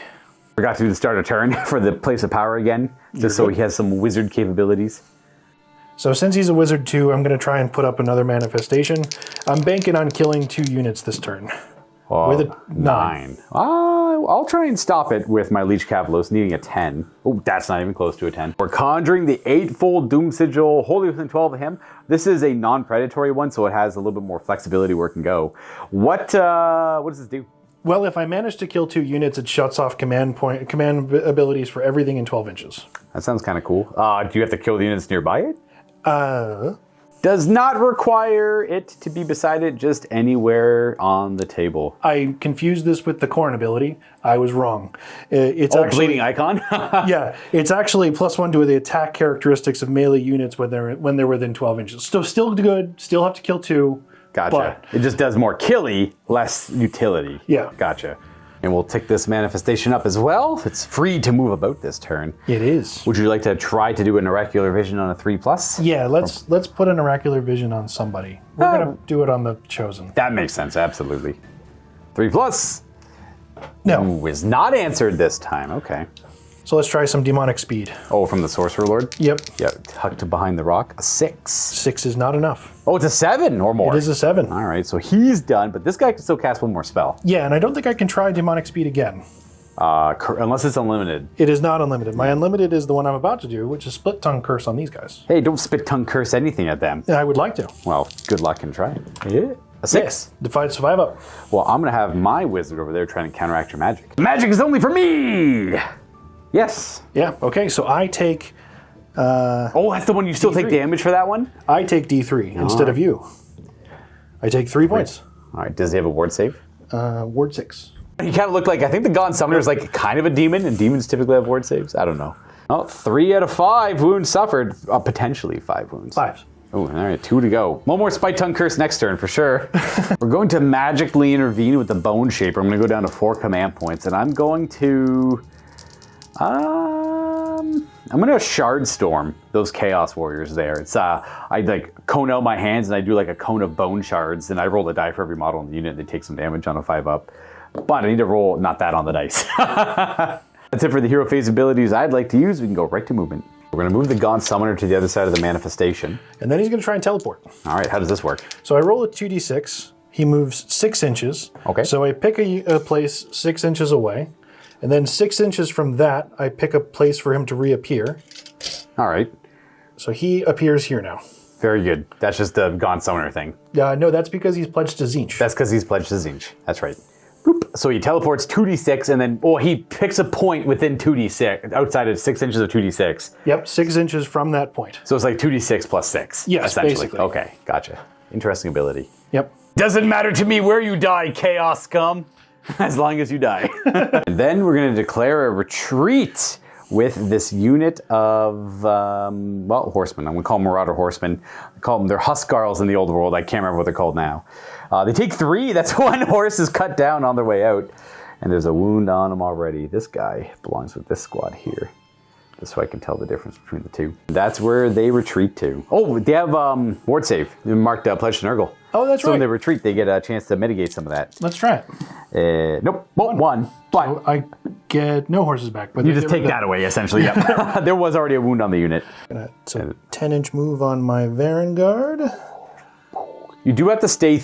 Forgot to do the start of turn for the place of power again, just so he has some wizard capabilities. So since he's a wizard too, I'm going to try and put up another manifestation. I'm banking on killing 2 units this turn. With a 9. I'll try and stop it with my Leech Cavalos needing a 10. Oh, that's not even close to a 10. We're conjuring the 8-fold Doom Sigil, wholly within 12 of him. This is a non-predatory one, so it has a little bit more flexibility where it can go. What does this do? Well, if I manage to kill 2 units, it shuts off command abilities for everything in 12 inches. That sounds kind of cool. Do you have to kill the units nearby it? Does not require it to be beside it, just anywhere on the table. I confused this with the Corn ability. I was wrong. It's actually Bleeding Icon? yeah, it's actually +1 to the attack characteristics of melee units when they're within 12 inches. So still good. Still have to kill 2. Gotcha. But it just does more killy, less utility. Yeah. Gotcha. And we'll tick this manifestation up as well. It's free to move about this turn. it is. Would you like to try to do an oracular vision on a 3+? Yeah, let's put an oracular vision on somebody. We're gonna do it on the Chosen. That makes sense, absolutely. 3+. No. Ooh, is not answered this time. Okay. So let's try some demonic speed. Oh, from the Sorcerer Lord? Yep. Yeah, tucked behind the rock. A 6. 6 is not enough. Oh, it's a 7 or more. It is a 7. All right, so he's done, but this guy can still cast 1 more spell. Yeah, and I don't think I can try demonic speed again. Unless it's unlimited. It is not unlimited. My unlimited is the one I'm about to do, which is Split Tongue Curse on these guys. Hey, don't spit tongue curse anything at them. I would like to. Well, good luck and try it. Yeah. A 6. Divide, survive up. Well, I'm going to have my wizard over there trying to counteract your magic. Magic is only for me! Yes. Yeah, okay, so I take Oh, that's the one you still take D3. damage for that one? D3 instead of you. I take 3 points. All right, does he have a ward save? Ward 6. He kind of looked like, I think the Gaunt Summoner is like kind of a demon, and demons typically have ward saves. I don't know. Oh, 3 out of 5 wounds suffered. Potentially 5 wounds. 5. Oh, all right, 2 to go. One more Spite Tongue Curse next turn for sure. We're going to magically intervene with the Bone Shaper. I'm going to go down to 4 command points, and I'm going to... I'm gonna Shard Storm those Chaos Warriors there. It's I like cone out my hands and I do like a cone of bone shards and I roll a die for every model in the unit. They take some damage on a 5-up, but I need to roll not that on the dice. That's it for the hero phase abilities I'd like to use. We can go right to movement. We're gonna move the Gaunt Summoner to the other side of the manifestation. And then he's gonna try and teleport. All right, how does this work? So I roll a 2d6. He moves 6 inches. Okay. So I pick a place 6 inches away. And then 6 inches from that, I pick a place for him to reappear. All right. So he appears here now. Very good. That's just the Gaunt Summoner thing. No, that's because he's pledged to Tzeentch. That's because he's pledged to Tzeentch. That's right. Boop. So he teleports 2d6 and then, he picks a point within 2d6, outside of 6 inches of 2d6. Yep, 6 inches from that point. So it's like 2d6 plus 6. Yes, essentially. basically. Okay, gotcha. Interesting ability. Yep. Doesn't matter to me where you die, Chaos Scum, as long as you die. And then we're going to declare a retreat with this unit of, horsemen. I'm going to call them Marauder Horsemen. I call them, they're Huskarls in the old world. I can't remember what they're called now. They take 3. That's 1 horse is cut down on their way out. And there's a wound on him already. This guy belongs with this squad here. Just so I can tell the difference between the two. That's where they retreat to. Oh, they have ward save. They marked Pledge to Nurgle. Oh, that's so right. when they retreat, they get a chance to mitigate some of that. Let's try it. Nope, one. But So I get no horses back. But you just take that away, essentially. Yeah. There was already a wound on the unit. So 10-inch move on my Varangard. You do have to stay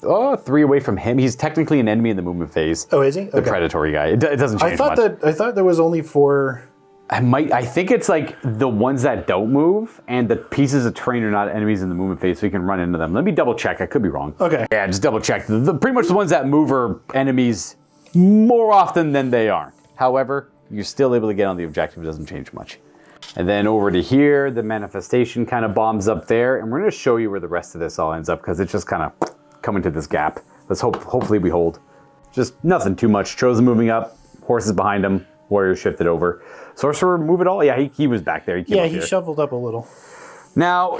3 away from him. He's technically an enemy in the movement phase. Oh, is he? The predatory guy. It doesn't change much. I thought there was only 4... I think it's like the ones that don't move and the pieces of terrain are not enemies in the movement phase, so you can run into them. Let me double check. I could be wrong. Okay. Yeah, just double check. Pretty much the ones that move are enemies more often than they aren't. However, you're still able to get on the objective. It doesn't change much. And then over to here, the manifestation kind of bombs up there, and we're going to show you where the rest of this all ends up because it's just kind of coming to this gap. Let's hopefully we hold. Just nothing too much. Chosen moving up, horses behind him, warrior shifted over. Sorcerer, move it all? Yeah, he was back there. He shuffled up a little. Now,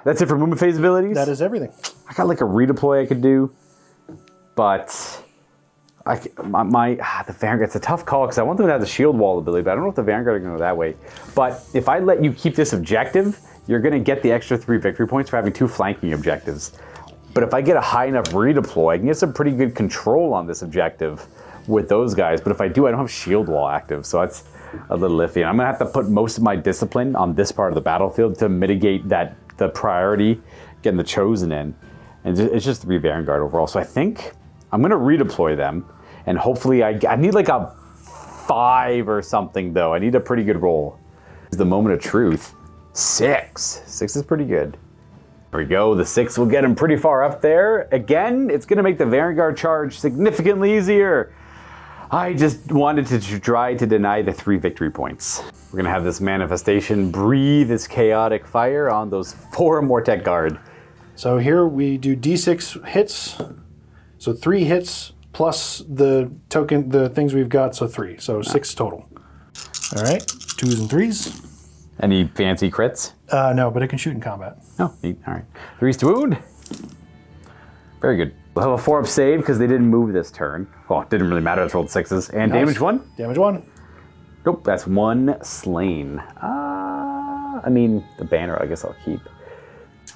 that's it for movement phase abilities? That is everything. I got like a redeploy I could do, but the Vanguard, it's a tough call because I want them to have the shield wall ability, but I don't know if the Vanguard are going to go that way. But if I let you keep this objective, you're going to get the extra 3 victory points for having 2 flanking objectives. But if I get a high enough redeploy, I can get some pretty good control on this objective with those guys, but if I do, I don't have shield wall active, so that's a little iffy. And I'm gonna have to put most of my discipline on this part of the battlefield to mitigate the priority getting the chosen in. And it's just 3 Vanguard overall. So I think I'm gonna redeploy them, and hopefully I need like a 5 or something though. I need a pretty good roll. It's the moment of truth. 6. 6 is pretty good. There we go. The 6 will get him pretty far up there. Again, it's gonna make the Vanguard charge significantly easier. I just wanted to try to deny the 3 victory points. We're going to have this manifestation breathe its chaotic fire on those 4 Mortek Guard. So here we do D6 hits. So 3 hits plus the things we've got, so 3. So 6 total. All right, 2s and 3s. Any fancy crits? No, but it can shoot in combat. Oh, neat. All right. 3s to wound. Very good. We'll have a 4-up save because they didn't move this turn. Well, it didn't really matter. I rolled 6s. And Nice. damage 1? Damage 1. Nope, that's 1 slain. The banner I guess I'll keep.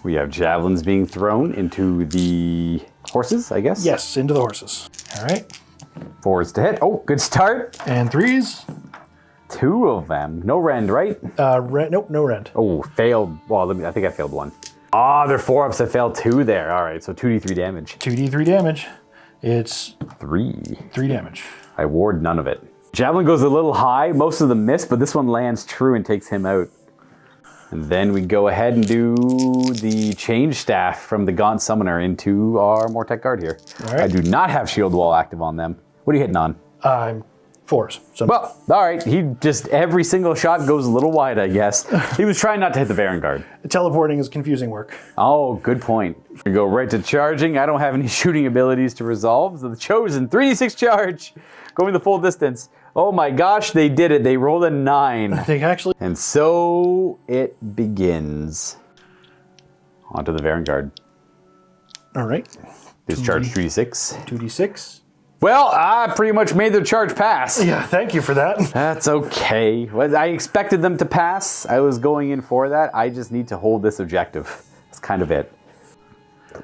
We have javelins being thrown into the horses, I guess? Yes, into the horses. All right. 4s to hit. Oh, good start. And 3s. 2 of them. No rend, right? Nope, no rend. Oh, failed. Well, I think I failed 1. They're 4-ups. I failed 2 there. All right, so 2d3 damage. 2d3 damage. It's 3 damage. I ward none of it. Javelin goes a little high. Most of them miss, but this one lands true and takes him out. And then we go ahead and do the change staff from the Gaunt Summoner into our Mortek Guard here. All right. I do not have shield wall active on them. What are you hitting on? 4s. So Well, all right. Every single shot goes a little wide, I guess. He was trying not to hit the Vanguard. teleporting is confusing work. Oh, good point. We go right to charging. I don't have any shooting abilities to resolve. So the chosen 3d6 charge, going the full distance. Oh my gosh, they did it. They rolled a 9. They actually... And so it begins. Onto the Vanguard. All right. Discharge 3d6. 2d6. Well, I pretty much made the charge pass. Yeah, thank you for that. That's okay. Well, I expected them to pass. I was going in for that. I just need to hold this objective. That's kind of it.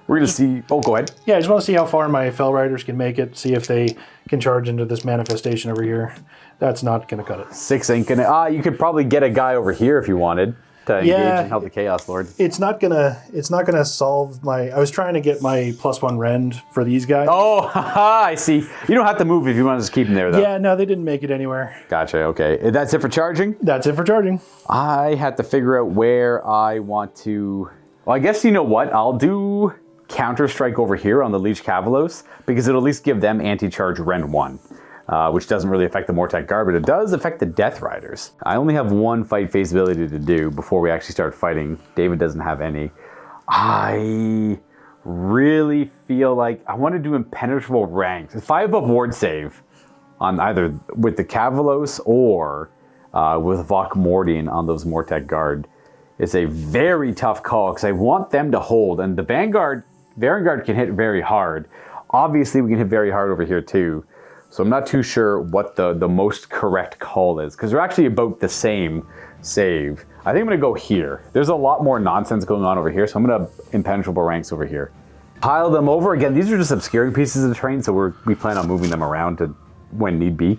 We're going to see... Oh, go ahead. Yeah, I just want to see how far my Fell Riders can make it, see if they can charge into this manifestation over here. That's not going to cut it. 6 ain't going to... you could probably get a guy over here if you wanted to engage and help the Chaos Lord. It's not gonna solve my... I was trying to get my +1 rend for these guys. Oh, haha, I see. You don't have to move if you want to just keep them there, though. Yeah, no, they didn't make it anywhere. Gotcha, okay. That's it for charging? That's it for charging. I had to figure out where I want to... Well, I guess you know what? I'll do Counter-Strike over here on the Leech Cavalos, because it'll at least give them anti-charge Rend 1. Which doesn't really affect the Mortek Guard, but it does affect the Death Riders. I only have one fight phase ability to do before we actually start fighting. David doesn't have any. I really feel like I want to do Impenetrable Ranks. 5-up ward save on either with the Cavalos or with Vok Mordian on those Mortek Guard. It's a very tough call because I want them to hold, and the Vanguard can hit very hard. Obviously, we can hit very hard over here too. So I'm not too sure what the most correct call is, because they're actually about the same save. I think I'm going to go here. There's a lot more nonsense going on over here, so I'm going to Impenetrable Ranks over here. Pile them over. Again, these are just obscuring pieces of the terrain, so we plan on moving them around to when need be.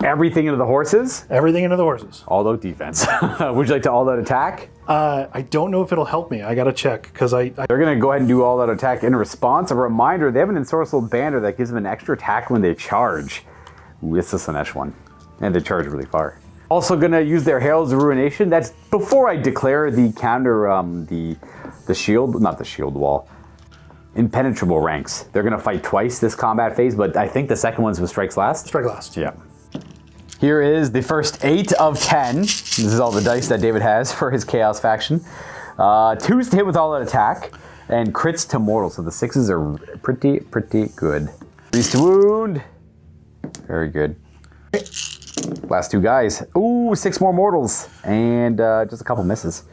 Everything into the horses. Everything into the horses. All out defense. Would you like to all out attack? I don't know if it'll help me. I gotta check, because They're going to go ahead and do all out attack in response. A reminder, they have an ensorcelled banner that gives them an extra attack when they charge. Ooh, it's a Slanesh one. And they charge really far. Also going to use their Heralds of Ruination. That's before I declare the counter, the shield, not the shield wall. Impenetrable Ranks. They're going to fight twice this combat phase, but I think the second one's with Strikes Last. Strike last. Yeah. Here is the first 8 of 10. This is all the dice that David has for his Chaos faction. 2s to hit with all out attack, and crits to mortal, so the 6s are pretty good. 3s to wound. Very good. Last 2 guys. Ooh, 6 more mortals, and just a couple misses.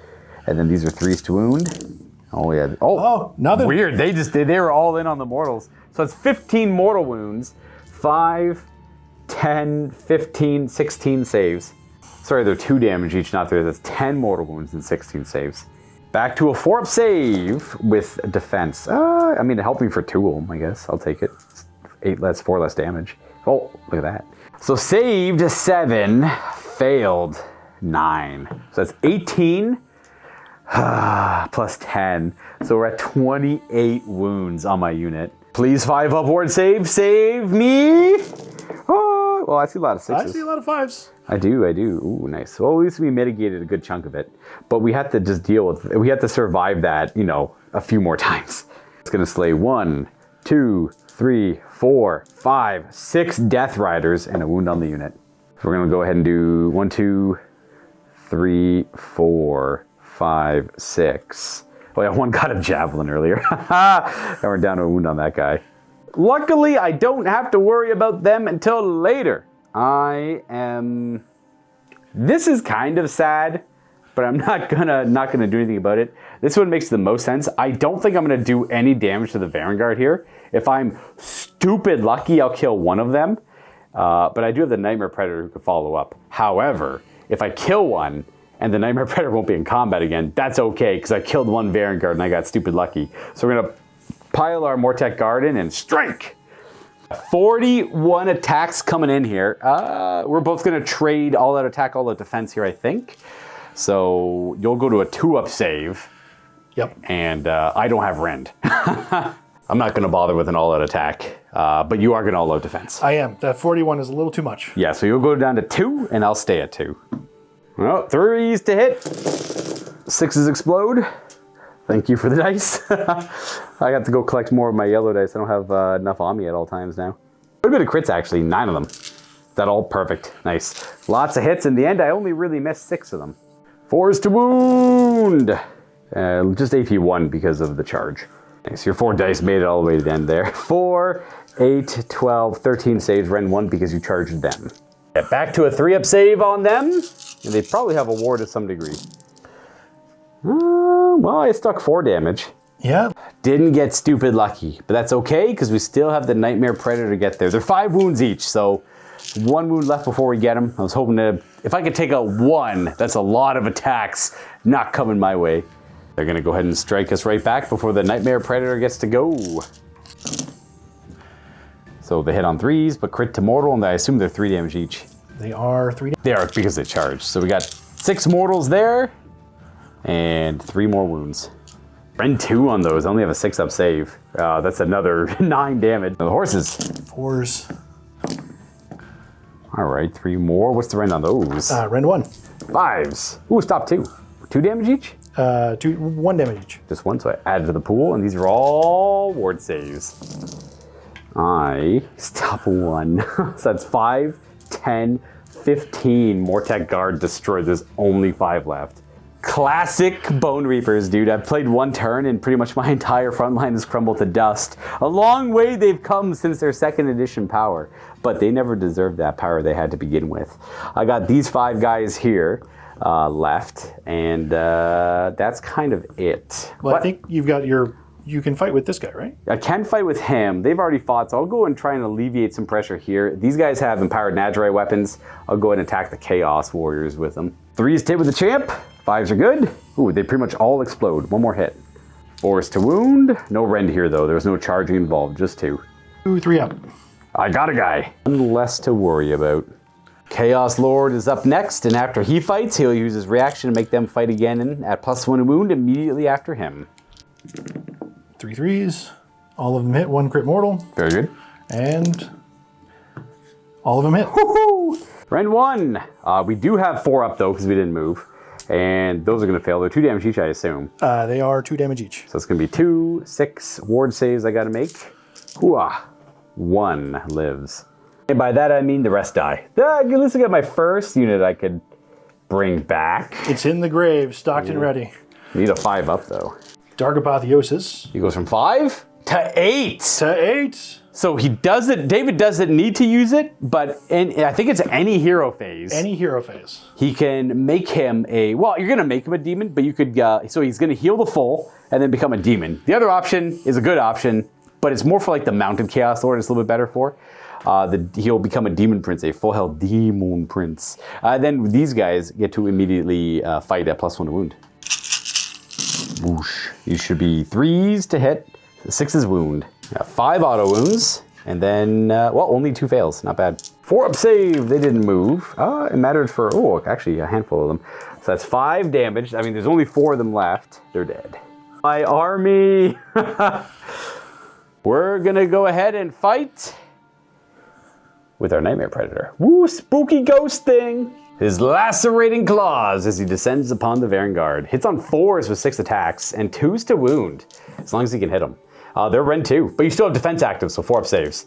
And then these are 3s to wound. Oh yeah. Oh, nothing. Weird. They were all in on the mortals. So it's 15 mortal wounds, 5, 10, 15, 16 saves. Sorry, they're 2 damage each, not 3. That's 10 mortal wounds and 16 saves. Back to a 4-up save with defense. I mean, it helped me for 2 of them, I guess. I'll take it. 4 less damage. Oh, look at that. So saved 7, failed 9. So that's 18. Plus 10. So we're at 28 wounds on my unit. Please 5-up ward save. Save me. Oh, well, I see a lot of 6s. I see a lot of 5s. I do. Ooh, nice. Well, at least we mitigated a good chunk of it. But we have to just we have to survive that, a few more times. It's going to slay 1, 2, 3, 4, 5, 6 Death Riders and a wound on the unit. So we're going to go ahead and do 1, 2, 3, 4, 5, 6. Oh yeah, 1 got a javelin earlier. And we're down to a wound on that guy. Luckily, I don't have to worry about them until later. This is kind of sad, but I'm not gonna do anything about it. This one makes the most sense. I don't think I'm gonna do any damage to the Vanguard here. If I'm stupid lucky, I'll kill one of them. But I do have the Nightmare Predator who can follow up. However, if I kill one, and the Nightmare Predator won't be in combat again, that's okay, because I killed 1 Vanguard and I got stupid lucky. So we're going to pile our Mortek Guard in and strike! 41 attacks coming in here. We're both going to trade all out attack, all out defense here, I think. So you'll go to a 2-up save. Yep. And I don't have Rend. I'm not going to bother with an all out attack, but you are going to all out defense. I am. That 41 is a little too much. Yeah, so you'll go down to 2 and I'll stay at 2. Well, 3s to hit. 6s explode. Thank you for the dice. I got to go collect more of my yellow dice. I don't have enough on me at all times now. Quite a bit of crits, actually. 9 of them. That all perfect. Nice. Lots of hits. In the end, I only really missed 6 of them. 4s to wound. Just AP 1 because of the charge. Nice. Your 4 dice made it all the way to the end there. 4, 8, 12, 13 saves. Rend 1 because you charged them. Get back to a 3-up save on them. And they probably have a ward to some degree. Well, I stuck 4 damage. Yeah. Didn't get stupid lucky, but that's okay because we still have the Nightmare Predator to get there. They're 5 wounds each, so 1 wound left before we get them. I was hoping to, if I could take out 1, that's a lot of attacks not coming my way. They're gonna go ahead and strike us right back before the Nightmare Predator gets to go. So they hit on 3s, but crit to mortal, and I assume they're 3 damage each. They are 3 damage. They are because they charged. So we got 6 mortals there, and 3 more wounds. Rend 2 on those. I only have a 6-up save. That's another 9 damage. The horses. 4s. All right, 3 more. What's the rend on those? Rend 1. 5s. Ooh, stop 2. 2 damage each? 1 damage each. Just 1, so I add to the pool, and these are all ward saves. I stop 1. So that's 5, 10, 15. Mortec Guard destroyed. There's only 5 left. Classic Bonereapers, dude. I've played 1 turn and pretty much my entire front line has crumbled to dust. A long way they've come since their 2nd edition power, but they never deserved that power they had to begin with. I got these 5 guys here left, and that's kind of it. Well, I think you've got you can fight with this guy, right? I can fight with him. They've already fought, so I'll go and try and alleviate some pressure here. These guys have empowered Nazarite weapons. I'll go ahead and attack the Chaos Warriors with them. 3s to hit with the champ. 5s are good. Ooh, they pretty much all explode. 1 more hit. 4s to wound. No rend here, though. There's no charging involved, just 2. 2, 3 up. I got a guy. One less to worry about. Chaos Lord is up next, and after he fights, he'll use his reaction to make them fight again at +1 wound immediately after him. 3 3s. All of them hit. 1 crit mortal. Very good. And all of them hit. Woohoo! Rend 1. We do have 4 up, though, because we didn't move. And those are going to fail. They're 2 damage each, I assume. They are 2 damage each. So it's going to be 2, 6 ward saves I got to make. Hooah. 1 lives. And by that I mean the rest die. At least I got my first unit I could bring back. It's in the grave, stocked and ready. Need a 5 up, though. Dark Apotheosis. He goes from 5 to 8. To 8. So he doesn't, David doesn't need to use it, but I think it's any hero phase. Any hero phase. He can make him well, you're going to make him a demon, but you could, so he's going to heal the full and then become a demon. The other option is a good option, but it's more for like the mounted Chaos Lord, it's a little bit better for. He'll become a demon prince, a full health demon prince. Then these guys get to immediately fight at +1 to wound. Whoosh. These should be 3s to hit, 6s wound. 5 auto wounds, and then, only 2 fails. Not bad. 4 up save. They didn't move. It mattered for, actually a handful of them. So that's 5 damage. I mean, there's only 4 of them left. They're dead. My army. We're going to go ahead and fight with our Nightmare Predator. Woo, spooky ghost thing. His lacerating claws as he descends upon the vanguard. Hits on 4s with 6 attacks and 2s to wound, as long as he can hit them. They're Rend 2, but you still have defense active, so 4 up saves.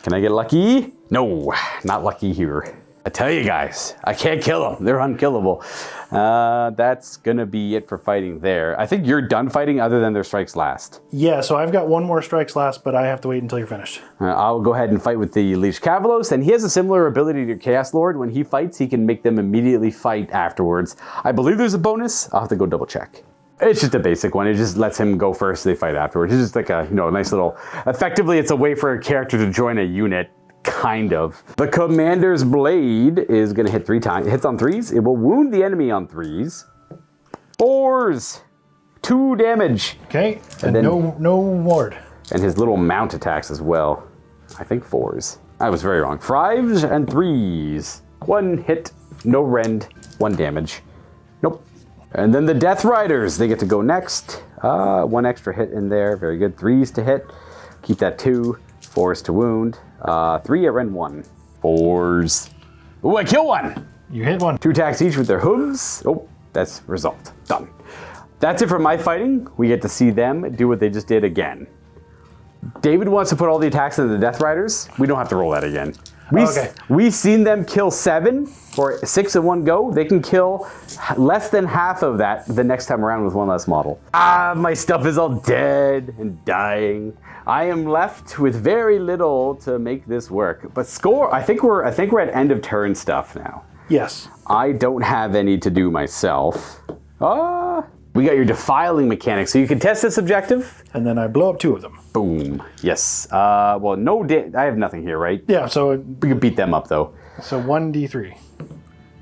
Can I get lucky? No, not lucky here. I tell you guys, I can't kill them. They're unkillable. That's going to be it for fighting there. I think you're done fighting other than their strikes last. Yeah, so I've got 1 more strikes last, but I have to wait until you're finished. I'll go ahead and fight with the Leech Cavalos, and he has a similar ability to Chaos Lord. When he fights, he can make them immediately fight afterwards. I believe there's a bonus. I'll have to go double check. It's just a basic one. It just lets him go first, they fight afterwards. It's just like a nice little... Effectively, it's a way for a character to join a unit. Kind of. The Commander's Blade is going to hit 3 times. It hits on 3s. It will wound the enemy on 3s. 4s. 2 damage. Okay. And then, no ward. And his little mount attacks as well. I think 4s. I was very wrong. 5s and 3s. 1 hit. No rend. 1 damage. Nope. And then the Death Riders. They get to go next. 1 extra hit in there. Very good. 3s to hit. Keep that 2. 4s to wound. 3 at Rend 1. 4s. Ooh, I kill 1! You hit 1. 2 attacks each with their hooves. Oh, that's resolved. Done. That's it for my fighting. We get to see them do what they just did again. David wants to put all the attacks into the Death Riders. We don't have to roll that again. We've seen them kill 7 or 6 in one go. They can kill less than half of that the next time around with 1 less model. My stuff is all dead and dying. I am left with very little to make this work. But score, I think we're at end of turn stuff now. Yes. I don't have any to do myself. We got your defiling mechanic, so you can test this objective. And then I blow up 2 of them. Boom. Yes. Well, no, I have nothing here, right? Yeah, so We can beat them up, though. 1d3.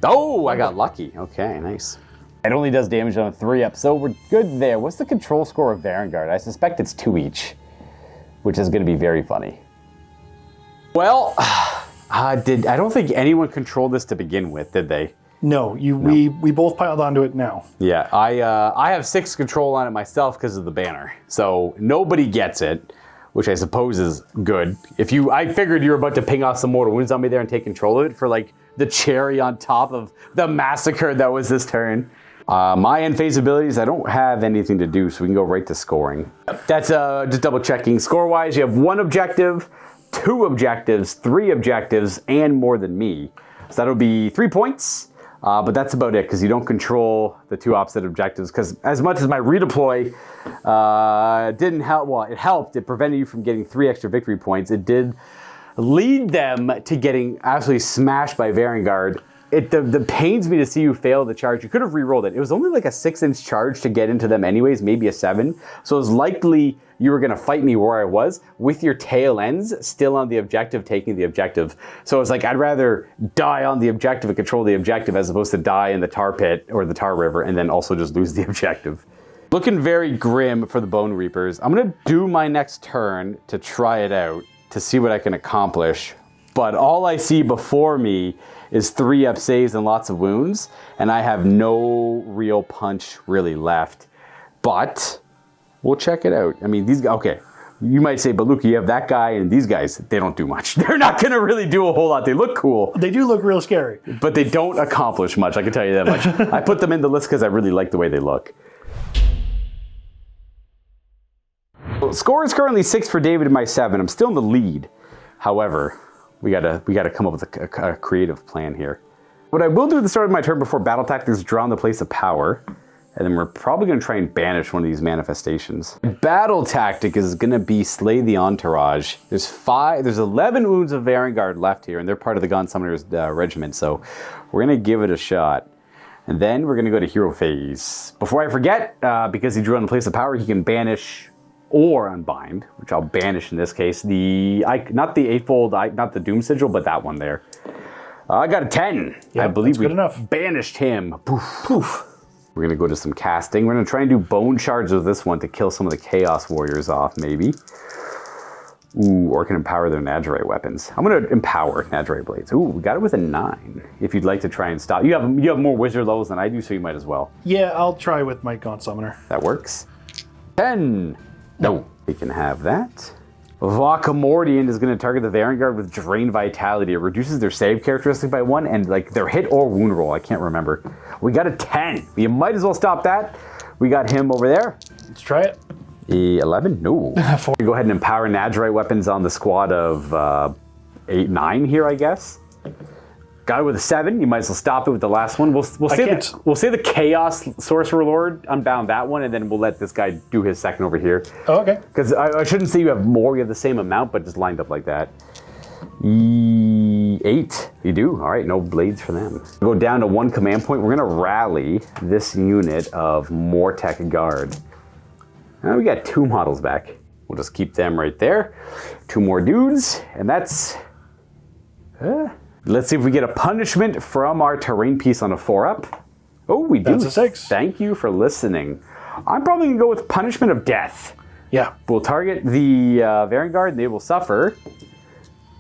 Oh, I got lucky. Okay, nice. It only does damage on a 3-up, so we're good there. What's the control score of Vanguard? I suspect it's 2 each, which is going to be very funny. Well, I don't think anyone controlled this to begin with, did they? No, we both piled onto it now. Yeah, I have 6 control on it myself because of the banner, so nobody gets it, which I suppose is good. I figured you were about to ping off some mortal wounds on me there and take control of it for like the cherry on top of the massacre that was this turn. My end phase abilities, I don't have anything to do, so we can go right to scoring. That's just double checking. Score-wise, you have 1 objective, 2 objectives, 3 objectives, and more than me. So that'll be 3 points, but that's about it, because you don't control the 2 opposite objectives, because as much as my redeploy didn't help, well, it helped, it prevented you from getting 3 extra victory points, it did lead them to getting absolutely smashed by Vanguard. It pains me to see you fail the charge. You could have re-rolled it. It was only like a 6-inch charge to get into them anyways, maybe a 7. So it was likely you were going to fight me where I was with your tail ends still on the objective, taking the objective. So it's like, I'd rather die on the objective and control the objective as opposed to die in the tar pit or the tar river and then also just lose the objective. Looking very grim for the Bonereapers. I'm going to do my next turn to try it out to see what I can accomplish. But all I see before me is 3-up saves and lots of wounds, and I have no real punch really left. But we'll check it out. I mean, these guys, okay, you might say, but Luka, you have that guy and these guys, they don't do much. They're not going to really do a whole lot. They look cool. They do look real scary. But they don't accomplish much, I can tell you that much. I put them in the list because I really like the way they look. Score is currently 6 for David and my 7. I'm still in the lead. However, we gotta come up with a creative plan here. What I will do at the start of my turn before battle tactics is draw in the place of power, and then we're probably gonna try and banish one of these manifestations. Battle tactic is gonna be slay the entourage. There's 11 wounds of Vanguard left here, and they're part of the Gun Summoner's regiment, so we're gonna give it a shot. And then we're gonna go to hero phase. Before I forget, because he drew in the place of power, he can banish or unbind, which I'll banish in this case. Not the eightfold, not the Doom Sigil, but that one there. I got a 10. Yep, I believe we good enough. Banished him. Poof, poof. We're gonna go to some casting. We're gonna try and do bone shards with this one to kill some of the Chaos Warriors off, maybe. Ooh, or can empower their Nadgerite weapons. I'm gonna empower Nadgerite blades. Ooh, we got it with a 9. If you'd like to try and stop. You have more wizard levels than I do, so you might as well. Yeah, I'll try with my Gaunt Summoner. That works. 10. No, we can have that. Vacamordian is going to target the Vanguard with Drain Vitality. It reduces their save characteristic by 1 and like their hit or wound roll. I can't remember. We got a 10. You might as well stop that. We got him over there. Let's try it. 11? No. 4. Go ahead and empower Nadgerite weapons on the squad of 8, 9 here, I guess. Got it with a 7. You might as well stop it with the last one. We'll say the Chaos Sorcerer Lord unbound that one, and then we'll let this guy do his second over here. Oh, okay. Because I shouldn't say you have more. You have the same amount, but just lined up like that. 8. You do? All right. No blades for them. Go down to 1 command point. We're going to rally this unit of Mortek Guard. Now we got 2 models back. We'll just keep them right there. 2 more dudes, and that's... Let's see if we get a punishment from our terrain piece on a 4-up. Oh, we do. That's a 6. Thank you for listening. I'm probably going to go with punishment of death. Yeah. We'll target the Vanguard, and they will suffer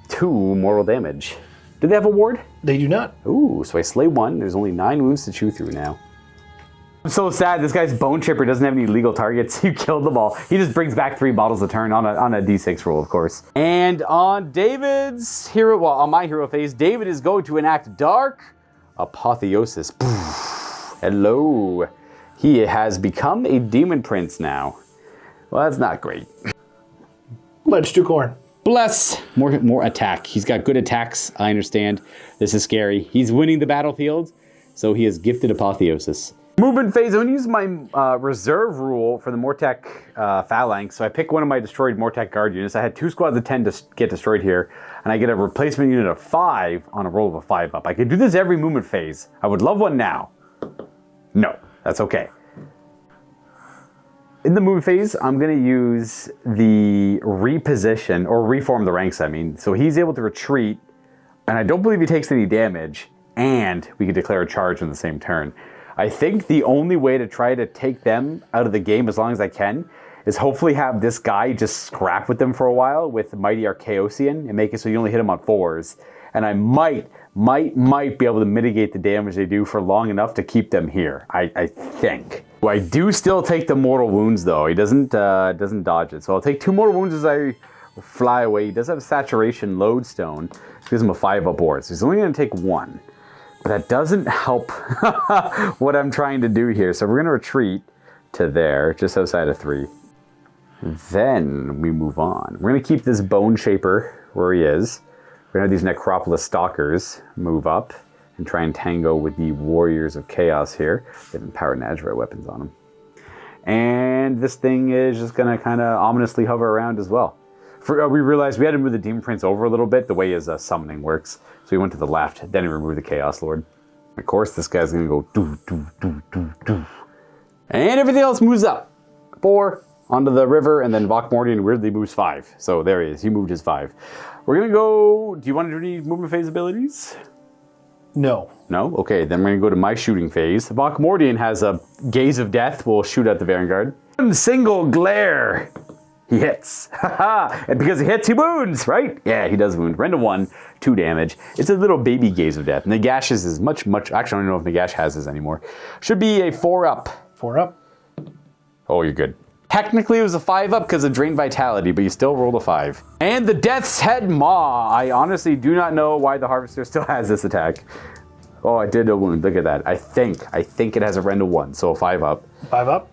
2 mortal damage. Do they have a ward? They do not. Ooh, so I slay 1. There's only 9 wounds to chew through now. I'm so sad. This guy's Bone Chipper doesn't have any legal targets. You killed them all. He just brings back 3 bottles a turn on a D6 roll, of course. And on David's hero, well, on my hero phase, David is going to enact Dark Apotheosis. Hello. He has become a Demon Prince now. Well, that's not great. Pledge 2 corn. Bless. More attack. He's got good attacks. I understand. This is scary. He's winning the battlefield, so he has gifted Apotheosis. Movement phase, I'm going to use my reserve rule for the Mortek Phalanx. So I pick one of my destroyed Mortek Guard units. I had 2 squads of 10 to get destroyed here, and I get a replacement unit of 5 on a roll of a 5-up. I could do this every movement phase. I would love one now. No, that's okay. In the move phase, I'm going to use the reposition, or reform the ranks, I mean. So he's able to retreat, and I don't believe he takes any damage, and we can declare a charge in the same turn. I think the only way to try to take them out of the game as long as I can is hopefully have this guy just scrap with them for a while with Mighty Archaeosian and make it so you only hit him on 4s. And I might be able to mitigate the damage they do for long enough to keep them here, I think. I do still take the mortal wounds though. He doesn't dodge it. So I'll take 2 mortal wounds as I fly away. He does have saturation lodestone, which gives him a 5-up board. So he's only going to take 1. But that doesn't help what I'm trying to do here. So we're going to retreat to there, just outside of 3. Then we move on. We're going to keep this Bone Shaper where he is. We're going to have these Necropolis Stalkers move up and try and tango with the Warriors of Chaos here. They have empowered Nazarite weapons on them. And this thing is just going to kind of ominously hover around as well. We realized we had to move the Demon Prince over a little bit, the way his summoning works. So we went to the left, then we removed the Chaos Lord. Of course, this guy's going to go doo, doo, doo, doo, doo. And everything else moves up. 4 onto the river, and then Vokmordian weirdly moves 5. So there he is. He moved his 5. We're going to go... Do you want to do any movement phase abilities? No. No? Okay, then we're going to go to my shooting phase. Vokmordian has a Gaze of Death. We'll shoot at the Vanguard. One single glare. He hits. And because he hits, he wounds, right? Yeah, he does wound. Rend of 1, 2 damage. It's a little baby Gaze of Death. Nagash's is much... Actually, I don't know if Nagash has this anymore. Should be a 4-up. 4-up? Oh, you're good. Technically, it was a 5-up because of Drained Vitality, but you still rolled a 5. And the Death's Head Maw. I honestly do not know why the Harvester still has this attack. Oh, I did a wound. Look at that. I think it has a Rend of 1, so a 5-up. 5-up?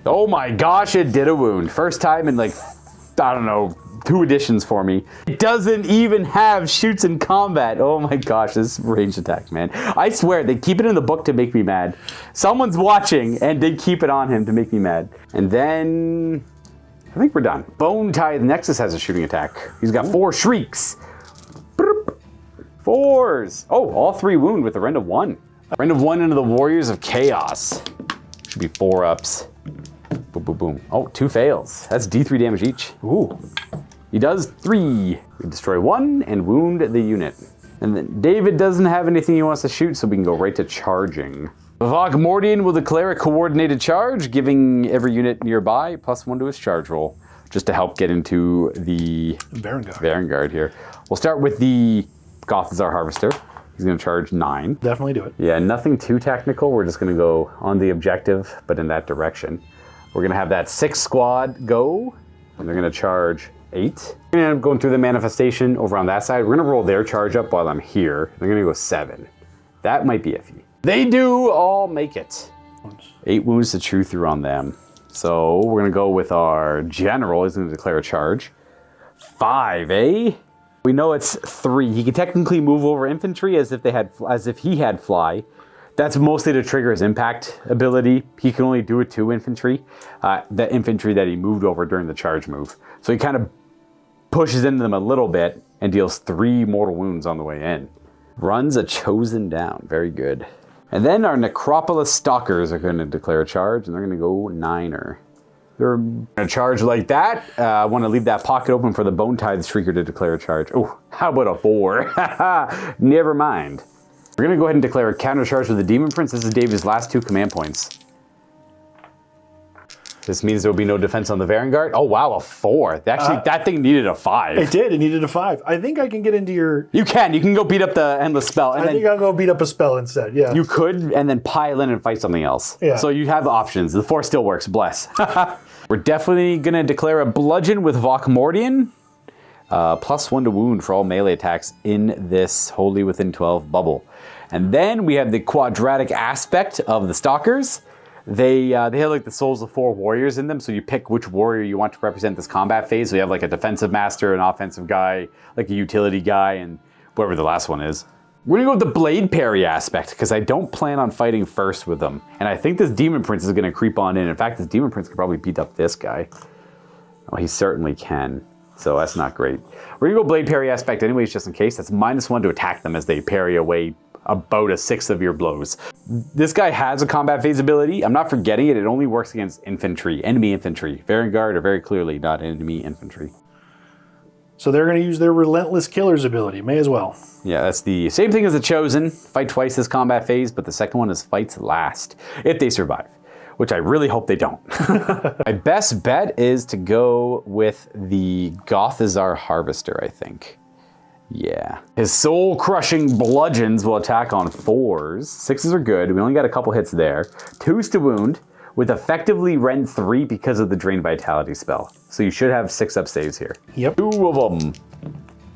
Oh my gosh, it did a wound. First time in like, I don't know, 2 editions for me. It doesn't even have shoots in combat. Oh my gosh, this ranged attack, man. I swear, they keep it in the book to make me mad. Someone's watching and they keep it on him to make me mad. And then, I think we're done. Bone Tithe Nexus has a shooting attack. He's got 4 shrieks. 4s. Oh, all 3 wound with a Rend of 1. Rend of 1 into the Warriors of Chaos. Should be 4-ups. Boom, boom, boom. Oh, 2 fails. That's D3 damage each. Ooh. He does 3. We destroy 1 and wound the unit. And then David doesn't have anything he wants to shoot, so we can go right to charging. Vokmordian will declare a coordinated charge, giving every unit nearby +1 to his charge roll, just to help get into the Vanguard here. We'll start with the Gothazar Harvester. He's going to charge 9. Definitely do it. Yeah, nothing too technical. We're just going to go on the objective, but in that direction. We're going to have that 6 squad go, and they're going to charge 8. We're going to go through the manifestation over on that side. We're going to roll their charge up while I'm here. They're going to go 7. That might be iffy. They do all make it. 8 wounds to chew through on them. So we're going to go with our general. He's going to declare a charge. 5, eh? We know it's 3. He can technically move over infantry as if he had fly. That's mostly to trigger his impact ability. He can only do it to infantry. The infantry that he moved over during the charge move. So he kind of pushes into them a little bit and deals 3 mortal wounds on the way in. Runs a chosen down. Very good. And then our Necropolis Stalkers are going to declare a charge, and they're going to go 9er. They're going to charge like that. I want to leave that pocket open for the Bone Tithe Shrieker to declare a charge. Oh, how about a 4? Never mind. We're going to go ahead and declare a counter charge with the Demon Prince. This is David's last 2 command points. This means there will be no defense on the Vanguard. Oh, wow, a 4. Actually, that thing needed a 5. It did. It needed a 5. I think I can get into your... You can go beat up the Endless Spell. I think I'll go beat up a spell instead, yeah. You could, and then pile in and fight something else. Yeah. So you have options. The 4 still works, bless. We're definitely going to declare a bludgeon with Vokmordian. +1 to wound for all melee attacks in this Wholly Within 12 bubble. And then we have the quadratic aspect of the Stalkers. They have like the souls of 4 warriors in them, so you pick which warrior you want to represent this combat phase. So you have like a defensive master, an offensive guy, like a utility guy, and whatever the last one is. We're gonna go with the blade parry aspect, because I don't plan on fighting first with them. And I think this Demon Prince is gonna creep on in. In fact, this Demon Prince could probably beat up this guy. Oh, he certainly can. So that's not great. We're gonna go blade parry aspect anyways, just in case. That's -1 to attack them as they parry away about a sixth of your blows. This guy has a combat phase ability. I'm not forgetting it. It only works against infantry, enemy infantry. Vanguard are very clearly not enemy infantry. So they're going to use their Relentless Killer's ability. May as well. Yeah, that's the same thing as the Chosen. Fight twice this combat phase, but the second one is fights last, if they survive, which I really hope they don't. My best bet is to go with the Gothazar Harvester, I think. Yeah. His soul-crushing bludgeons will attack on 4s. 6s are good. We only got a couple hits there. 2s to wound, with effectively Rend 3 because of the Drain Vitality spell. So you should have 6 up saves here. Yep. 2 of them.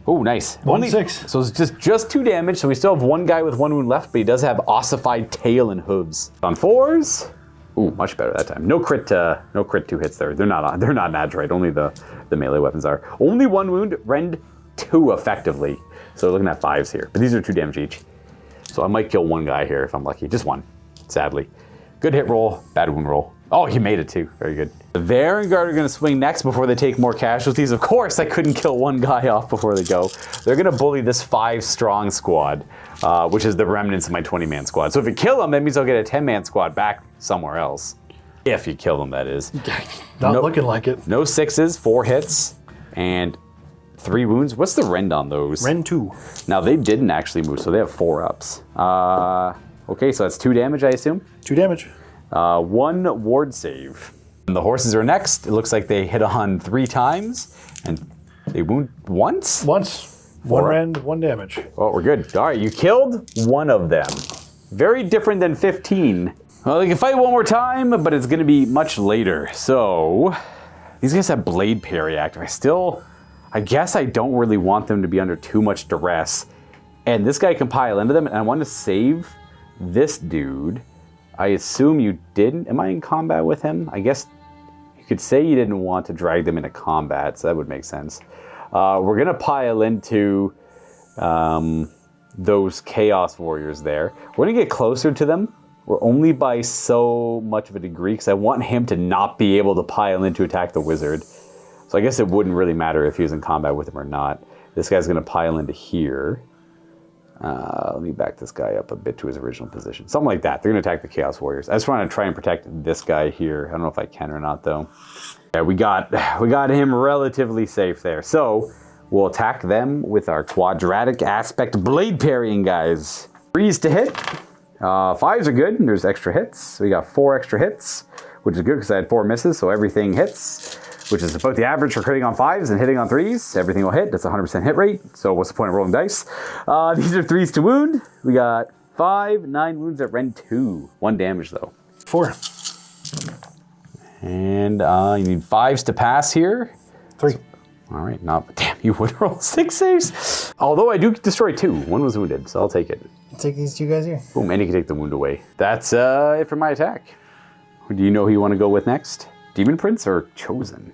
Oh, nice. 1-6. So it's just 2 damage, so we still have 1 guy with 1 wound left, but he does have ossified tail and hooves. On 4s, ooh, much better that time. No crit 2 hits there. They're not Nadgerite, only the melee weapons are. Only 1 wound, Rend 2 effectively. So we're looking at 5s here, but these are 2 damage each. So I might kill 1 guy here if I'm lucky. Just 1, sadly. Good hit roll, bad wound roll. Oh, he made it too. Very good. The Vanguard are going to swing next before they take more casualties. Of course, I couldn't kill 1 guy off before they go. They're going to bully this 5-strong squad, which is the remnants of my 20-man squad. So if you kill them, that means I'll get a 10-man squad back somewhere else. If you kill them, that is. Not looking like it. No 6s, 4 hits, and 3 wounds. What's the Rend on those? Rend 2. Now, they didn't actually move, so they have 4 ups. Okay, so that's 2 damage, I assume? 2 damage. 1 ward save. And the horses are next. It looks like they hit on 3 times, and they wound once? Once. 1 rend, 1 damage. Oh, we're good. All right, you killed 1 of them. Very different than 15. Well, they can fight 1 more time, but it's going to be much later. So, these guys have Blade Parry active. I guess I don't really want them to be under too much duress. And this guy can pile into them, and I want to save this dude. I assume you didn't. Am I in combat with him? I guess you could say you didn't want to drag them into combat, so that would make sense. We're going to pile into those Chaos Warriors there. We're going to get closer to them. We're only by so much of a degree, because I want him to not be able to pile in to attack the wizard. So I guess it wouldn't really matter if he was in combat with him or not. This guy's going to pile into here. Let me back this guy up a bit to his original position. Something like that. They're going to attack the Chaos Warriors. I just want to try and protect this guy here. I don't know if I can or not, though. Yeah, we got him relatively safe there. So we'll attack them with our quadratic aspect blade parrying guys. 3s to hit. 5s are good. There's extra hits. We got 4 extra hits, which is good because I had 4 misses, so everything hits, which is about the average for critting on 5s and hitting on 3s. Everything will hit. That's 100% hit rate. So what's the point of rolling dice? These are 3s to wound. We got 9 wounds at Rend 2. 1 damage though. 4. And you need 5s to pass here. 3. All right. Damn, you would roll 6 saves. Although I do destroy 2. 1 was wounded, so I'll take it. Take these 2 guys here. Boom, and you can take the wound away. That's it for my attack. Do you know who you want to go with next? Demon Prince or Chosen?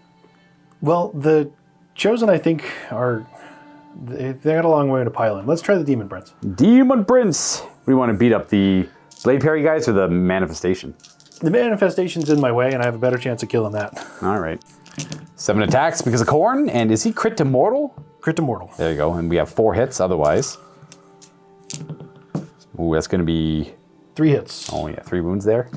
Well, the Chosen, I think, they got a long way to pile in. Let's try the Demon Prince. Demon Prince! We want to beat up the Blade Parry guys or the Manifestation? The Manifestation's in my way, and I have a better chance of killing that. All right. 7 attacks because of Corn, and is he crit to mortal? Crit to mortal. There you go, and we have 4 hits otherwise. Ooh, that's going to be... 3 hits. Oh yeah, 3 wounds there.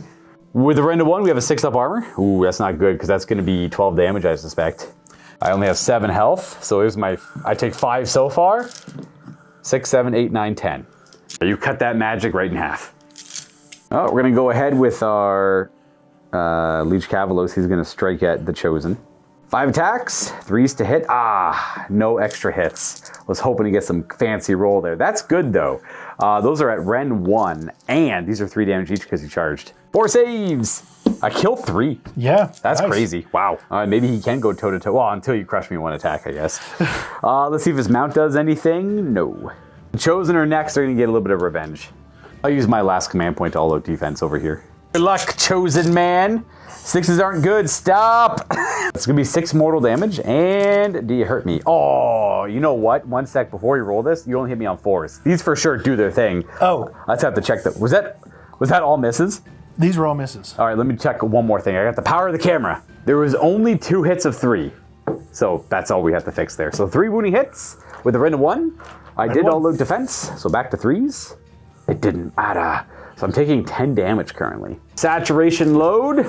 With the Rend of 1, we have a 6 up armor. Ooh, that's not good, because that's going to be 12 damage, I suspect. I only have 7 health, so here's I take 5 so far. 6, 7, 8, 9, 10. You cut that magic right in half. Oh, we're going to go ahead with our Leech Cavalos. He's going to strike at the Chosen. 5 attacks, 3s to hit. No extra hits. Was hoping to get some fancy roll there. That's good, though. Those are at Rend 1, and these are 3 damage each because he charged. 4 saves! I killed 3. Yeah, that's nice. Crazy. Wow. Maybe he can go toe-to-toe. Well, until you crush me 1 attack, I guess. Let's see if his mount does anything. No. The Chosen are next. They're going to get a little bit of revenge. I'll use my last command point to all-out defense over here. Good luck, Chosen man. 6s aren't good. Stop. It's going to be 6 mortal damage. And do you hurt me? Oh, you know what? 1 sec before you roll this, you only hit me on 4s. These for sure do their thing. Oh. Let's have to check that. Was that all misses? These were all misses. All right, let me check one more thing. I got the power of the camera. There was only 2 hits of 3. So that's all we have to fix there. So 3 wounding hits with a Rend of 1. I did all-out defense, so back to 3s. It didn't matter. So I'm taking 10 damage currently. Saturation load.